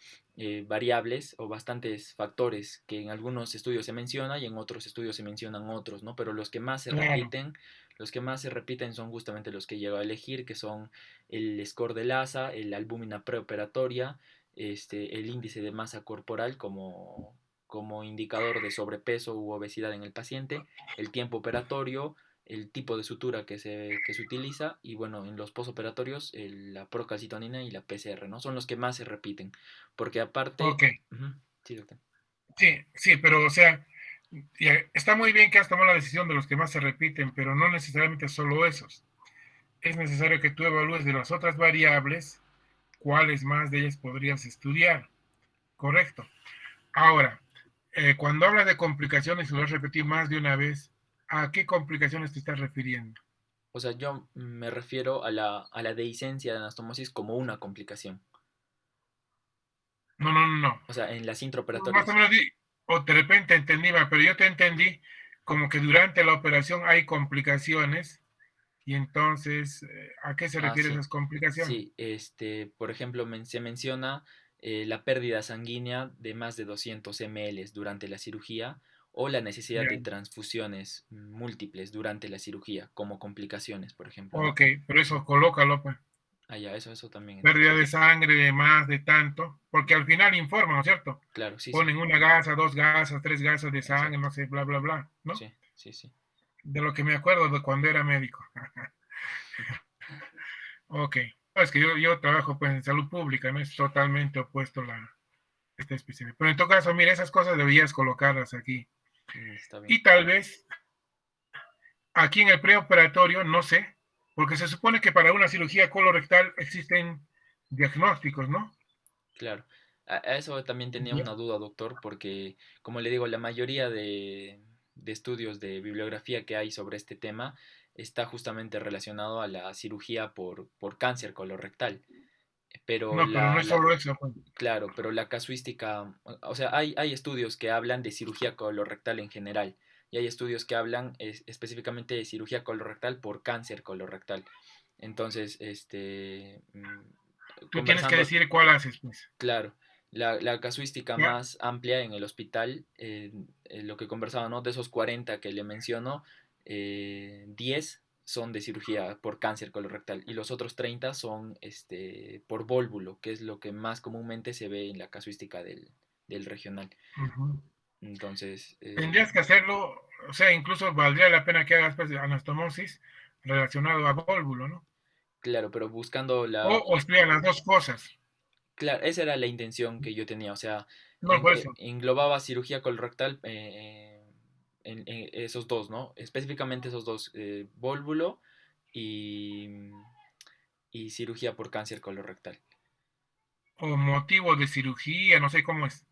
variables o bastantes factores que en algunos estudios se menciona y en otros estudios se mencionan otros, ¿no? Pero Claro. los que más se repiten son justamente los que llego a elegir, que son el score de LASA, el albúmina preoperatoria, el índice de masa corporal como indicador de sobrepeso u obesidad en el paciente, el tiempo operatorio, el tipo de sutura que se utiliza y bueno, en los postoperatorios la procalcitonina y la PCR, ¿no? Son los que más se repiten, porque aparte... Ok. Ujú, sí, doctor. Sí, sí, pero o sea, ya, está muy bien que has tomado la decisión de los que más se repiten, pero no necesariamente solo esos. Es necesario que tú evalúes de las otras variables cuáles más de ellas podrías estudiar. Correcto. Ahora, cuando hablas de complicaciones, y lo has repetido más de una vez, ¿a qué complicaciones te estás refiriendo? O sea, yo me refiero a la dehiscencia de anastomosis como una complicación, No, no, no, no. o sea, en las Más o intraoperatorias. menos, o de repente entendí mal, pero yo te entendí como que durante la operación hay complicaciones Y entonces, ¿a qué se Ah, refiere sí. esas complicaciones? Sí, por ejemplo, se menciona la pérdida sanguínea de más de 200 ml durante la cirugía o la necesidad Ya. de transfusiones múltiples durante la cirugía como complicaciones, por ejemplo, ¿no? Ok, pero eso colócalo, pues. Ah, ya, eso también Pérdida entonces. de sangre, de más, de tanto, porque al final informan, ¿no es cierto? Claro, sí, sí, Ponen una gasa, dos gasas, tres gasas de sangre, no exacto. sé, bla, bla, bla, ¿no? Sí, sí, sí. De lo que me acuerdo de cuando era médico. Ok. No, es que yo trabajo pues en salud pública, no es totalmente opuesto esta especialidad. Pero en todo caso, mira, esas cosas deberías colocarlas aquí. Está bien. Y tal vez aquí en el preoperatorio, no sé, porque se supone que para una cirugía colorectal existen diagnósticos, ¿no? Claro. A eso también tenía una duda, doctor, porque, como le digo, la mayoría de estudios de bibliografía que hay sobre este tema está justamente relacionado a la cirugía por cáncer colorectal. Pero No, pero no es solo eso, pues. claro, pero la casuística, o sea, hay estudios que hablan de cirugía colorectal en general y hay estudios que hablan específicamente de cirugía colorectal por cáncer colorectal. Entonces, Tú tienes que conversando. decir cuál haces, pues. Claro, la casuística ¿Ya? más amplia en el hospital, lo que conversaba, ¿no? De esos 40 que le menciono, 10 son de cirugía por cáncer colorectal y los otros 30 son por vólvulo, que es lo que más comúnmente se ve en la casuística del regional. Ujú. Entonces, Tendrías que hacerlo, o sea, incluso valdría la pena que hagas pues, anastomosis relacionado a vólvulo, ¿no? claro, pero buscando O estudiar las dos cosas. claro, esa era la intención que yo tenía, o sea, No, por eso. englobaba cirugía colorectal en esos dos, ¿no? Específicamente esos dos, vólvulo y, y cirugía por cáncer colorectal. O motivo de cirugía, no sé cómo es.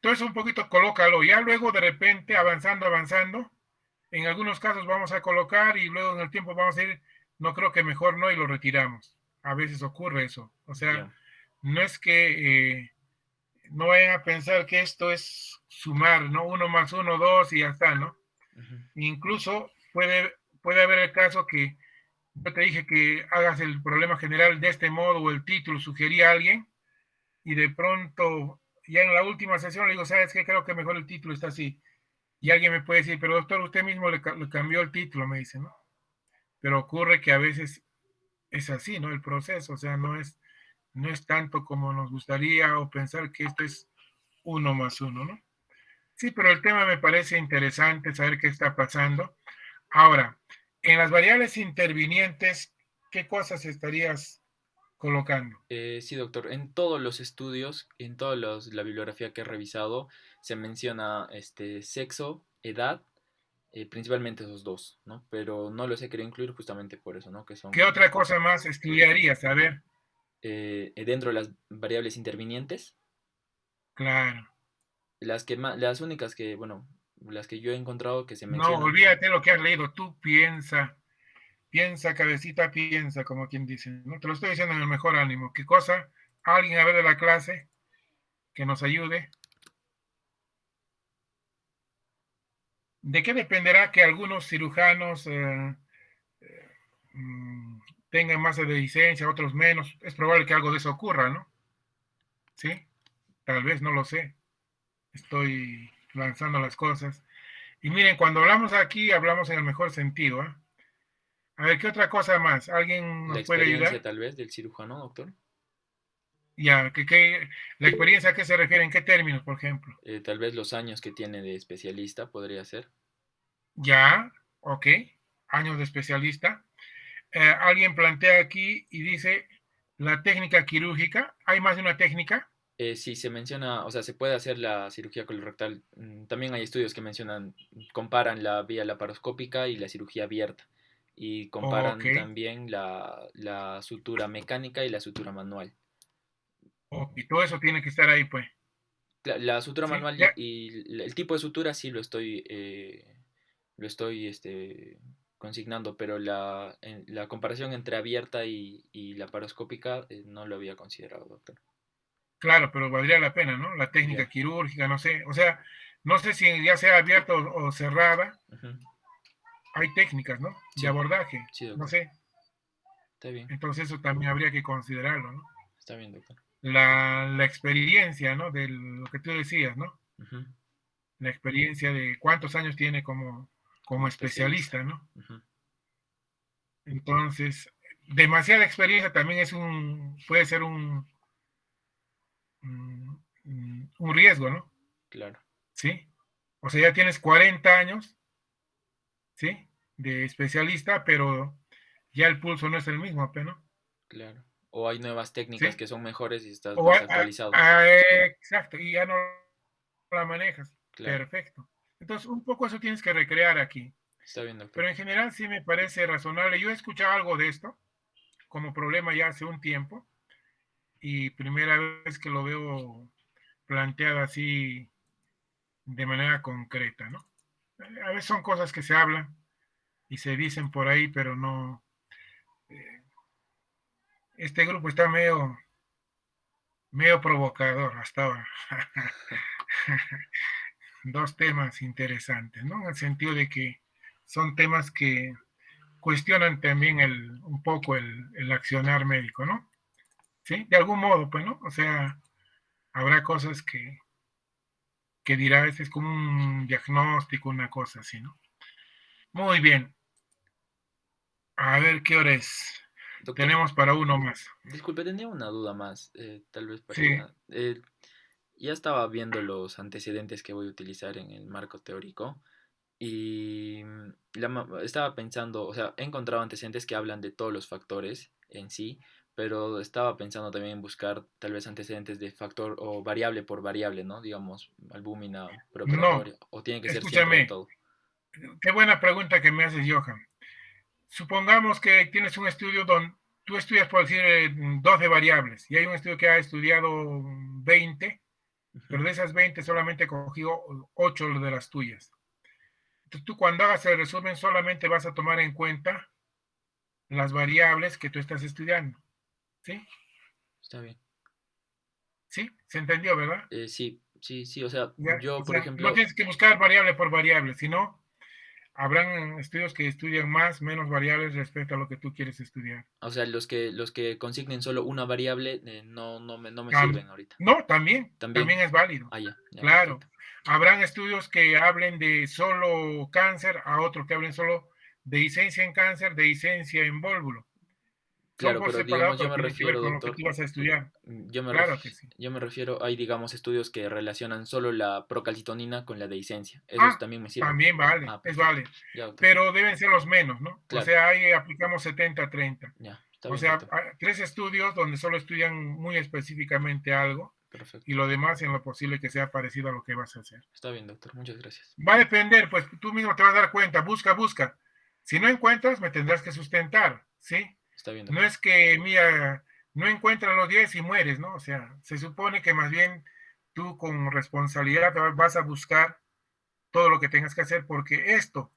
Todo eso un poquito colócalo. Ya luego de repente, avanzando, avanzando, en algunos casos vamos a colocar y luego en el tiempo vamos a ir, no creo que mejor no, y lo retiramos. A veces ocurre eso. O sea, Ya, no es que no vayan a pensar que esto es sumar, ¿no? Uno más uno, dos y ya está, ¿no? ujú, Incluso puede haber el caso que yo te dije que hagas el problema general de este modo o el título sugería a alguien y de pronto ya en la última sesión le digo, ¿sabes qué? Creo que mejor el título está así. Y alguien me puede decir, pero doctor, usted mismo le cambió el título, me dice, ¿no? Pero ocurre que a veces es así, ¿no? El proceso, o sea, no es tanto como nos gustaría o pensar que esto es uno más uno, ¿no? Sí, pero el tema me parece interesante saber qué está pasando. Ahora, en las variables intervinientes, ¿qué cosas estarías colocando? sí, doctor. En todos los estudios, en toda la bibliografía que he revisado, se menciona sexo, edad, principalmente esos dos, ¿no? Pero no los he querido incluir justamente por eso, ¿no? Que ¿Qué son otra cosa más estudiarías? A ver, dentro de las variables intervinientes. claro. Las únicas que, bueno, las que yo he encontrado que se No, mencionan. olvídate lo que has leído. Tú piensa, piensa, cabecita, piensa, como quien dice. No te lo estoy diciendo en el mejor ánimo. ¿Qué cosa? Alguien a ver de la clase que nos ayude. ¿De qué dependerá que algunos cirujanos mm, tengan más de licencia, otros menos? Es probable que algo de eso ocurra, ¿no? Sí, tal vez, no lo sé. Estoy lanzando las cosas. Y miren, cuando hablamos aquí, hablamos en el mejor sentido, ¿eh? A ver, ¿qué otra cosa más? ¿Alguien La nos puede experiencia ayudar? tal vez del cirujano, doctor. Ya, la experiencia a qué se refiere, en qué términos, por ejemplo. Tal vez los años que tiene de especialista podría ser. Ya, ok, años de especialista. Alguien plantea aquí y dice la técnica quirúrgica. ¿Hay más de una técnica? Si se menciona, o sea, se puede hacer la cirugía colorectal. También hay estudios que comparan la vía laparoscópica y la cirugía abierta. Y Ok, comparan también la sutura mecánica y la sutura manual. ok, todo eso tiene que estar ahí, pues. La sutura Sí, manual ya, y el tipo de sutura sí lo estoy consignando, pero la comparación entre abierta y laparoscópica no lo había considerado, doctor. claro, pero valdría la pena, ¿no? La técnica Ya. quirúrgica, no sé. O sea, no sé si ya sea abierta o cerrada, Ujú. hay técnicas, ¿no? Sí. De abordaje, Sí, doctor. no sé. Está bien, Entonces eso también habría que considerarlo, ¿no? está bien, doctor. La experiencia, ¿no? De lo que tú decías, ¿no? Ujú. La experiencia de cuántos años tiene como especialista, ¿no? Ujú. Entonces, demasiada experiencia también puede ser un riesgo, ¿no? Claro, ¿Sí? O sea, ya tienes 40 años, ¿sí? De especialista, pero ya el pulso no es el mismo, ¿no? claro. O hay nuevas ¿Sí? técnicas que son mejores y estás O desactualizado. exacto, y ya no la manejas. Claro, Perfecto. Entonces, un poco eso tienes que recrear aquí. está bien, doctor. Pero en general sí me parece razonable. Yo he escuchado algo de esto como problema ya hace un tiempo y primera vez que lo veo planteado así de manera concreta, ¿no? A veces son cosas que se hablan y se dicen por ahí, pero no. eh, Este grupo está medio provocador hasta ahora. Dos temas interesantes, ¿no? En el sentido de que son temas que cuestionan también un poco el accionar médico, ¿no? ¿Sí? De algún modo, pues, ¿no? O sea, habrá cosas que dirá, este es como un diagnóstico, una cosa así, ¿no? Muy bien. A ver qué hora es. Doctor, Tenemos para uno más. disculpe, tenía una duda más, tal vez para Sí, ya. Ya estaba viendo los antecedentes que voy a utilizar en el marco teórico y estaba pensando, o sea, he encontrado antecedentes que hablan de todos los factores en sí, pero estaba pensando también en buscar tal vez antecedentes de factor o variable por variable, ¿no? Digamos, albúmina, no, preoperatoria, o tiene que ser siempre de escúchame. todo. Qué buena pregunta que me haces, Johan. Supongamos que tienes un estudio donde tú estudias, por decir, 12 variables y hay un estudio que ha estudiado 20, Ujú. pero de esas 20 solamente cogió 8 de las tuyas. Entonces tú cuando hagas el resumen solamente vas a tomar en cuenta las variables que tú estás estudiando. ¿Sí? Está bien. ¿Sí? ¿Se entendió, verdad? Sí, sí, sí, o sea, Ya, yo, o por sea, no ejemplo, tienes que buscar variable por variable, sino habrán estudios que estudian más, menos variables respecto a lo que tú quieres estudiar. o sea, los que consignen solo una variable no me Tam- sirven ahorita. no, también También. es válido. Ah, ya, ya, Claro. perfecto. Habrán estudios que hablen de solo cáncer, a otros que hablen solo de licencia en cáncer, de licencia en vólvulo. Son Claro, por pero separado, digamos, yo pero me tienen que ver refiero, con lo que doctor, tú vas a estudiar. yo me Claro que ref- sí. yo me refiero, hay, digamos, estudios que relacionan solo la procalcitonina con la dehiscencia. ¿Esos Ah, también me sirven? también vale, Ah, es perfecto. vale. Ya, doctor. Pero deben ser los menos, ¿no? O Claro, sea, ahí aplicamos 70-30. ya, está O bien, sea, doctor. 3 estudios donde solo estudian muy específicamente algo y Perfecto. lo demás en lo posible que sea parecido a lo que vas a hacer. Está bien, doctor. Muchas gracias. Va a depender, pues tú mismo te vas a dar cuenta, busca. Si no encuentras, me tendrás que sustentar, ¿sí? Está bien, No doctor. es que, mira, no encuentras los 10 y mueres, ¿no? O sea, se supone que más bien tú con responsabilidad vas a buscar todo lo que tengas que hacer porque esto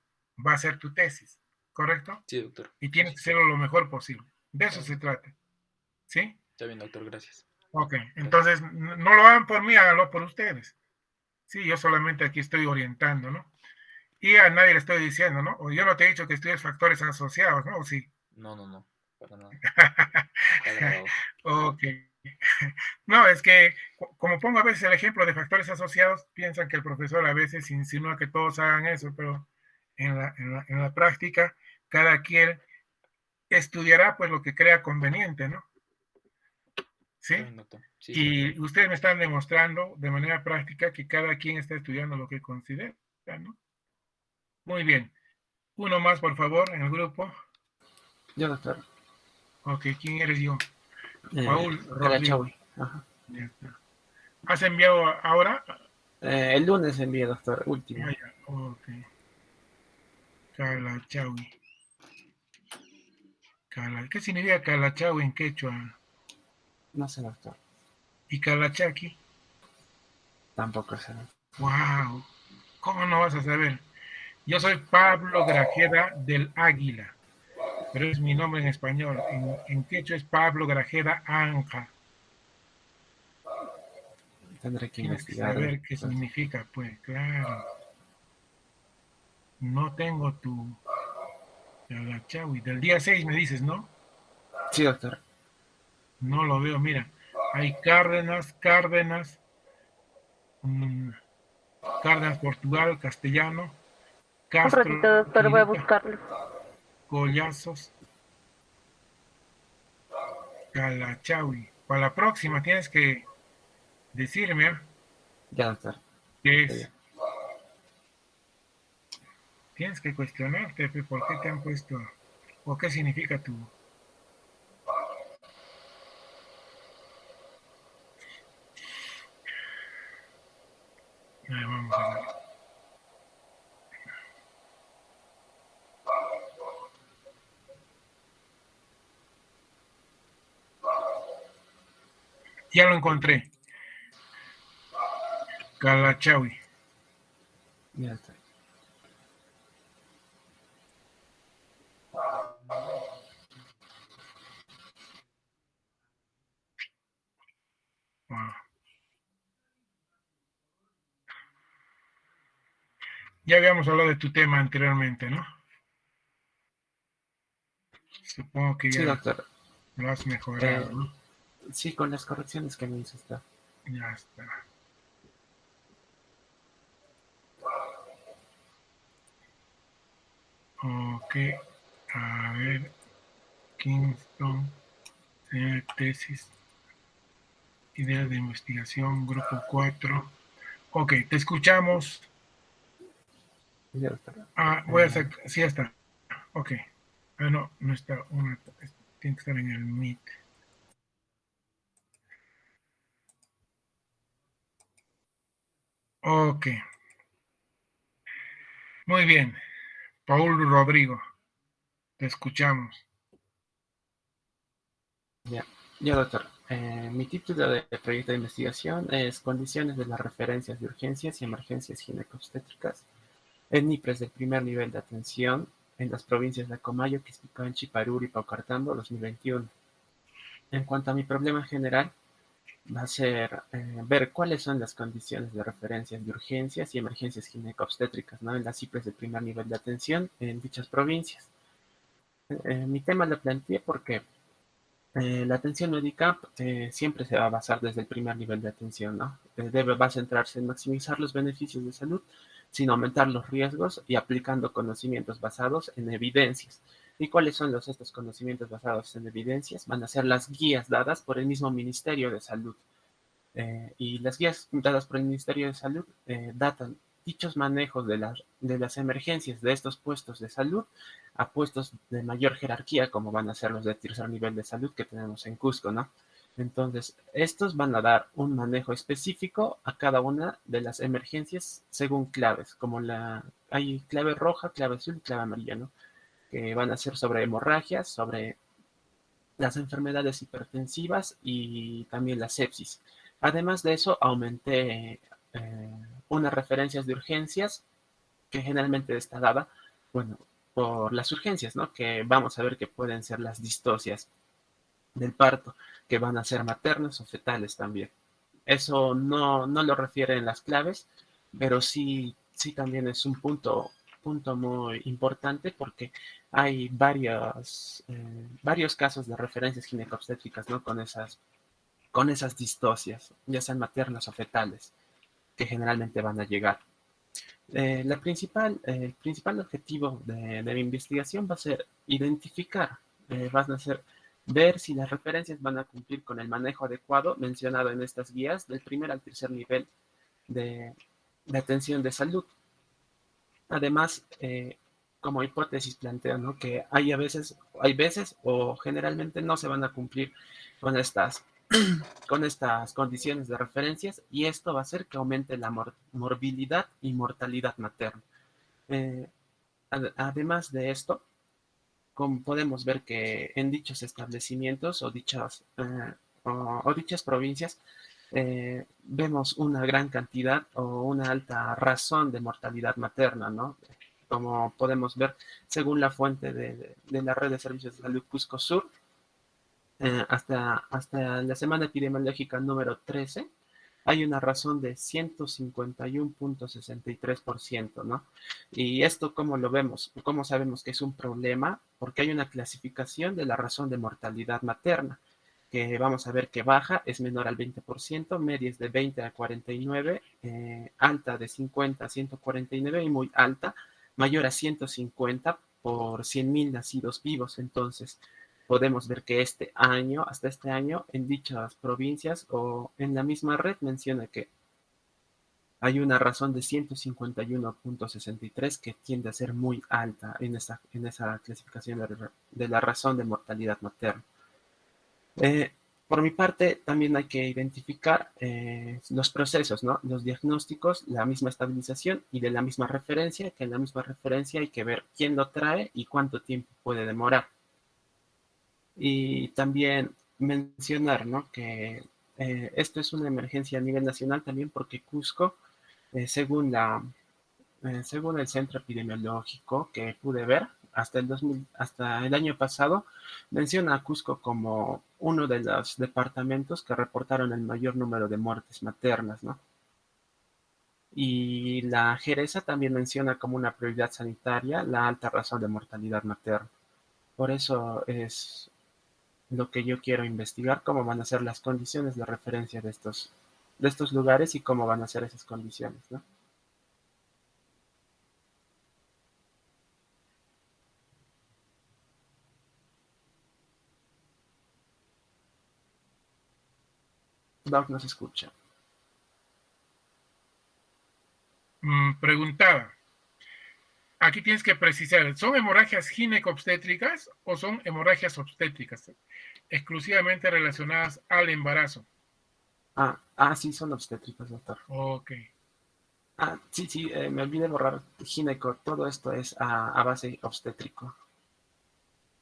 va a ser tu tesis, ¿correcto? Sí, doctor. Y Sí, tienes sí. que hacerlo lo mejor posible. De Está eso bien. se trata, ¿sí? Está bien, doctor. Gracias. Ok, Gracias. entonces no lo hagan por mí, háganlo por ustedes. Sí, yo solamente aquí estoy orientando, ¿no? Y a nadie le estoy diciendo, ¿no? O yo no te he dicho que estudies factores asociados, ¿no? ¿O sí? No, no, no. Para nada. Está grabado. Ok. No, es que como pongo a veces el ejemplo de factores asociados, piensan que el profesor a veces insinúa que todos hagan eso, pero en la práctica cada quien estudiará pues lo que crea conveniente, ¿no? ¿Sí? Está bien, doctor. Sí, sí. Y ustedes me están demostrando de manera práctica que cada quien está estudiando lo que considera, ¿no? Muy bien. Uno más, por favor, en el grupo. Yo, doctor. Ok, ¿quién eres yo? Paul Rodrigo. Calachawi. Ajá. Ya está. ¿Has enviado ahora? El lunes envié, doctor, último. Ah, ya. Ok. Calachawi. ¿Qué significa Calachawi en quechua? No sé, doctor. ¿Y Calachaki? Tampoco sé. ¡Wow! ¿Cómo no vas a saber? Yo soy Pablo Grajeda del Águila, pero es mi nombre en español. En quechua es Pablo Grajeda Anja. Tendré que Tienes que investigar. saber qué Pues. significa, pues, claro. No tengo Calachawi, del día 6 me dices, ¿no? Sí, doctor. No lo veo, mira. Hay Cárdenas, mm, Cárdenas, Portugal, Castellano, Un ratito, Castro, doctor, voy a Quirita, buscarlo. Collazos, Calachawi. Para la próxima tienes que decirme Ya, doctor. qué Está bien. es. Tienes que cuestionarte por qué te han puesto o qué significa tu. Vamos a ver. Ya lo encontré. Calachawi. Ya, doctor. Wow. Ya habíamos hablado de tu tema anteriormente, ¿no? Supongo que Sí, ya doctor. lo has mejorado, Eh, ¿no? sí, con las correcciones que me hizo está. Ya está. Ok. A ver. Kingston. Tesis. Ideas de investigación. Grupo 4. Ok, te escuchamos. Ya, doctor. Voy a sacar. Sí, ya está. Ok. No, no está. Tiene que estar en el Meet. Ok. Muy bien. Paul Rodrigo, te escuchamos. Ya, ya, doctor. Mi título de proyecto de investigación es Condiciones de las referencias de urgencias y emergencias ginecobstétricas en NIPRES del primer nivel de atención en las provincias de Acomayo, Quisquicán, Paruri y Paucartambo 2021. En cuanto a mi problema general, va a ser ver cuáles son las condiciones de referencias de urgencias y emergencias ginecobstétricas, ¿no? En las CIPRES del primer nivel de atención en dichas provincias. Mi tema lo planteé porque la atención médica siempre se va a basar desde el primer nivel de atención, ¿no? Va a centrarse en maximizar los beneficios de salud sin aumentar los riesgos y aplicando conocimientos basados en evidencias. ¿Y cuáles son estos conocimientos basados en evidencias? Van a ser las guías dadas por el mismo Ministerio de Salud. Y las guías dadas por el Ministerio de Salud datan dichos manejos de las emergencias de estos puestos de salud a puestos de mayor jerarquía, como van a ser los de tercer nivel de salud que tenemos en Cusco, ¿no? Entonces, estos van a dar un manejo específico a cada una de las emergencias según claves, hay clave roja, clave azul y clave amarilla, ¿no? Que van a ser sobre hemorragias, sobre las enfermedades hipertensivas y también la sepsis. Además de eso, aumenté unas referencias de urgencias que generalmente está dada, bueno, por las urgencias, ¿no? Que vamos a ver que pueden ser las distocias del parto, que van a ser maternas o fetales también. Eso no lo refieren las claves, pero sí también es un punto muy importante porque hay varios casos de referencias ginecobstétricas, ¿no? Con esas distocias, ya sean maternas o fetales, que generalmente van a llegar. El principal objetivo de mi investigación va a ser identificar, van a ser ver si las referencias van a cumplir con el manejo adecuado mencionado en estas guías del primer al tercer nivel de, de atención de salud. Además, como hipótesis planteo, ¿no? Que hay veces o generalmente no se van a cumplir con estas condiciones de referencias y esto va a hacer que aumente la morbilidad y mortalidad materna. Eh, Además de esto, como podemos ver que en dichos establecimientos o dichas provincias vemos una gran cantidad o una alta razón de mortalidad materna, ¿no? Como podemos ver, según la fuente de la red de servicios de salud Cusco Sur, hasta la semana epidemiológica número 13, hay una razón de 151.63%, ¿no? Y esto, ¿cómo lo vemos? ¿Cómo sabemos que es un problema? Porque hay una clasificación de la razón de mortalidad materna, que vamos a ver que baja es menor al 20%, media es de 20 a 49, alta de 50 a 149 y muy alta, mayor a 150 por 100.000 nacidos vivos. Entonces, podemos ver que este año, hasta este año, en dichas provincias o en la misma red menciona que hay una razón de 151.63 que tiende a ser muy alta en esa clasificación de la razón de mortalidad materna. Por mi parte, también hay que identificar los procesos, ¿no? Los diagnósticos, la misma estabilización y de la misma referencia, que en la misma referencia hay que ver quién lo trae y cuánto tiempo puede demorar. Y también mencionar, ¿no? Que esto es una emergencia a nivel nacional también porque Cusco, según el centro epidemiológico que pude ver, hasta el año pasado, menciona a Cusco como uno de los departamentos que reportaron el mayor número de muertes maternas, ¿no? Y la Jereza también menciona como una prioridad sanitaria la alta razón de mortalidad materna. Por eso es lo que yo quiero investigar, cómo van a ser las condiciones de referencia de estos lugares y cómo van a ser esas condiciones, ¿no? Doc nos escucha. Preguntaba, aquí tienes que precisar, ¿son hemorragias ginecobstétricas o son hemorragias obstétricas, exclusivamente relacionadas al embarazo? Sí, son obstétricos, doctor. Ok. Sí, me olvidé borrar gineco. Todo esto es a base obstétrico.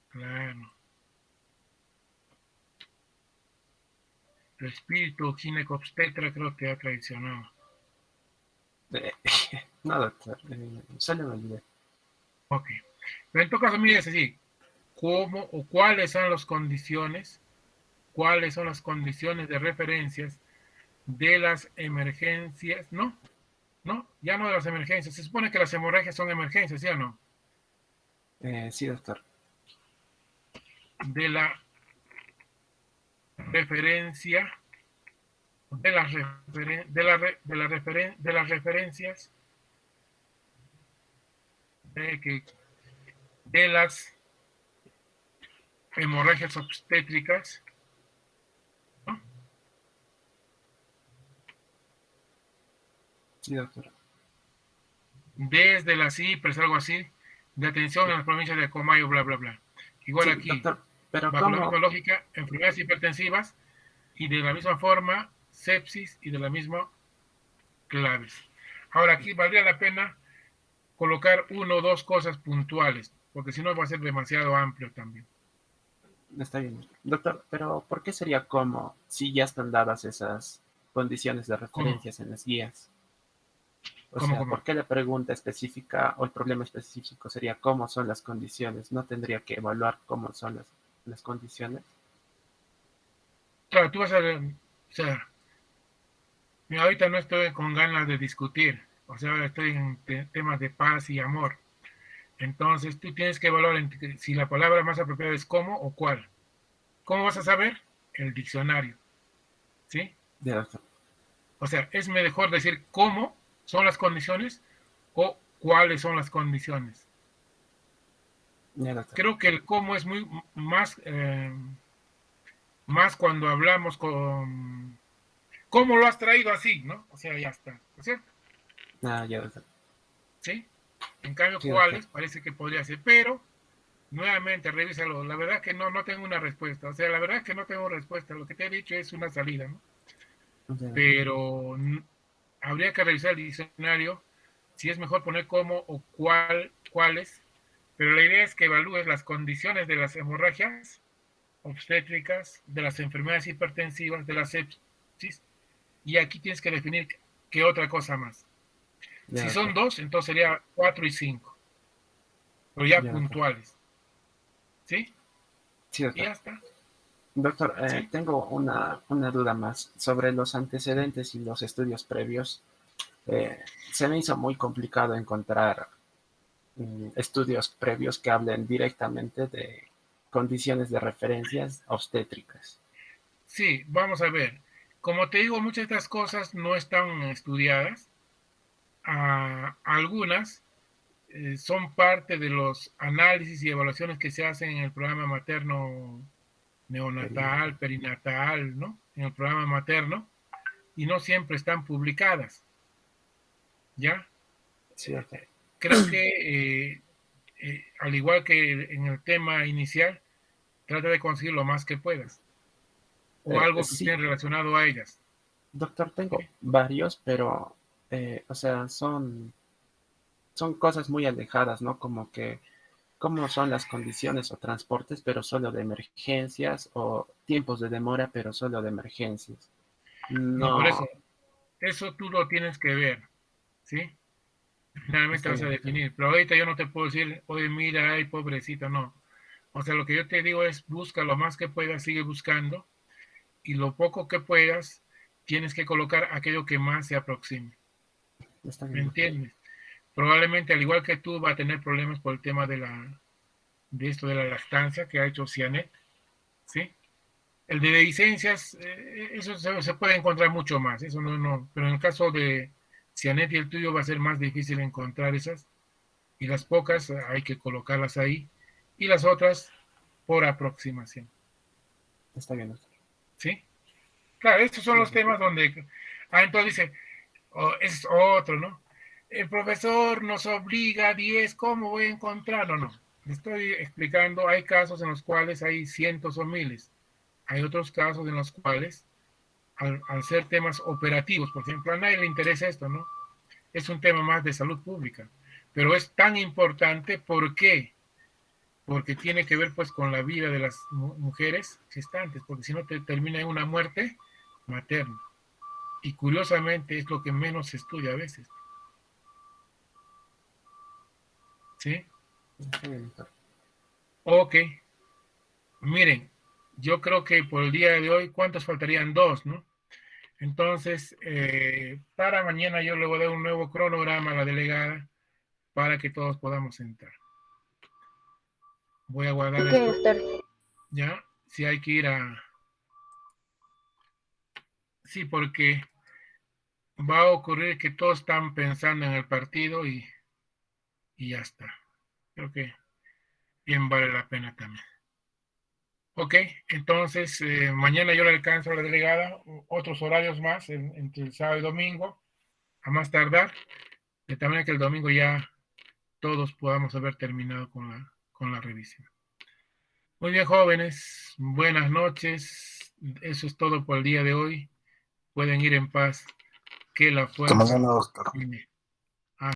Claro. El espíritu ginecobstetra creo que ha traicionado. Eh, no, doctor, solo me olvidé. Ok. Pero en todo caso, mire, es así. ¿Cómo o cuáles son las condiciones? ¿Cuáles son las condiciones de referencias de las emergencias? No, no, ya no de las emergencias. Se supone que las hemorragias son emergencias, ¿sí o no? Sí, doctor. De la referencia, de las, de las referencias, de las hemorragias obstétricas, ¿no? Sí, doctor. Desde las CIPRES, algo así, de atención en las provincias de Comayo, bla, bla, bla. Igual Sí, aquí, doctor, pero bajo la misma ¿cómo? lógica, enfermedades hipertensivas y de la misma forma, sepsis y de la misma claves. Ahora aquí valdría la pena colocar uno o dos cosas puntuales, porque si no va a ser demasiado amplio también. Está bien. Doctor, pero ¿por qué sería cómo si ya están dadas esas condiciones de ¿Cómo? referencias en las guías? O ¿Cómo, sea, cómo? ¿por qué la pregunta específica o el problema específico sería cómo son las condiciones? ¿No tendría que evaluar cómo son las condiciones? Claro, tú vas a ver, o sea, mira, ahorita no estoy con ganas de discutir, o sea, estoy en temas de paz y amor. Entonces tú tienes que evaluar si la palabra más apropiada es cómo o cuál. ¿Cómo vas a saber? El diccionario, ¿sí? Ya, doctor. O sea, es mejor decir cómo son las condiciones o cuáles son las condiciones. Ya, doctor. Creo que el cómo es muy más cuando hablamos con cómo lo has traído así, ¿no? O sea, ya está, ¿no es cierto? Ya, doctor. ¿Sí? En cambio, Sí, doctor. cuáles parece que podría ser, pero nuevamente revísalo. La verdad que no tengo una respuesta. O sea, la verdad que no tengo respuesta. Lo que te he dicho es una salida, ¿no? Ya, doctor. Pero habría que revisar el diccionario si es mejor poner cómo o cuáles. Pero la idea es que evalúes las condiciones de las hemorragias obstétricas, de las enfermedades hipertensivas, de la sepsis, y aquí tienes que definir qué otra cosa más. Ya, Si doctor. son dos, entonces sería 4 y 5, pero ya Ya, doctor. puntuales, ¿sí? Sí, Y doctor. ya está. Doctor, Sí. tengo una duda más sobre los antecedentes y los estudios previos. Se me hizo muy complicado encontrar estudios previos que hablen directamente de condiciones de referencias obstétricas. Sí, vamos a ver. Como te digo, muchas de estas cosas no están estudiadas. Algunas son parte de los análisis y evaluaciones que se hacen en el programa materno neonatal, Perinatal. perinatal, ¿no? En el programa materno, y no siempre están publicadas, ¿ya? Cierto. Creo que, al igual que en el tema inicial, trata de conseguir lo más que puedas, o algo que Sí, esté relacionado a ellas. doctor, ¿Sí? tengo varios, pero, o sea, son cosas muy alejadas, ¿no? Como que, cómo son las condiciones o transportes, pero solo de emergencias, o tiempos de demora, pero solo de emergencias. No, por eso, No, eso tú lo tienes que ver, ¿sí? Finalmente está vas a bien. definir, pero ahorita yo no te puedo decir, oye, mira, ay, pobrecito, no. O sea, lo que yo te digo es, busca lo más que puedas, sigue buscando, y lo poco que puedas, tienes que colocar aquello que más se aproxime. Está ¿Me bien, doctor. entiendes? Probablemente, al igual que tú, va a tener problemas por el tema de esto de la lactancia que ha hecho Cianet, ¿sí? El de licencias, eso se puede encontrar mucho más, eso no, pero en el caso de Cianet y el tuyo va a ser más difícil encontrar esas, y las pocas hay que colocarlas ahí, y las otras por aproximación, Está bien, doctor. ¿sí? Claro, estos son Sí, los temas donde, entonces dice, oh, es otro, ¿no? El profesor nos obliga a 10, ¿cómo voy a encontrarlo? No, le estoy explicando, hay casos en los cuales hay cientos o miles, hay otros casos en los cuales, al ser temas operativos, por ejemplo, a nadie le interesa esto, ¿no? Es un tema más de salud pública, pero es tan importante, ¿por qué? Porque tiene que ver pues con la vida de las mujeres gestantes, porque si no te termina en una muerte materna. Y curiosamente es lo que menos se estudia a veces, ¿sí? está bien, doctor. Ok, miren, yo creo que por el día de hoy, ¿cuántos faltarían? Dos, ¿no? Entonces, para mañana yo le voy a dar un nuevo cronograma a la delegada para que todos podamos entrar. Voy a guardar Ok, esto, doctor. ¿ya? Si hay que ir a... Sí, porque va a ocurrir que todos están pensando en el partido y ya está. Creo que bien vale la pena también. Ok, entonces mañana yo le alcanzo a la delegada otros horarios más entre el sábado y domingo, a más tardar, de tal manera que el domingo ya todos podamos haber terminado con la revisión. Muy bien, jóvenes, buenas noches. Eso es todo por el día de hoy. Pueden ir en paz. Que la Hasta fuerza mañana, doctor. viene.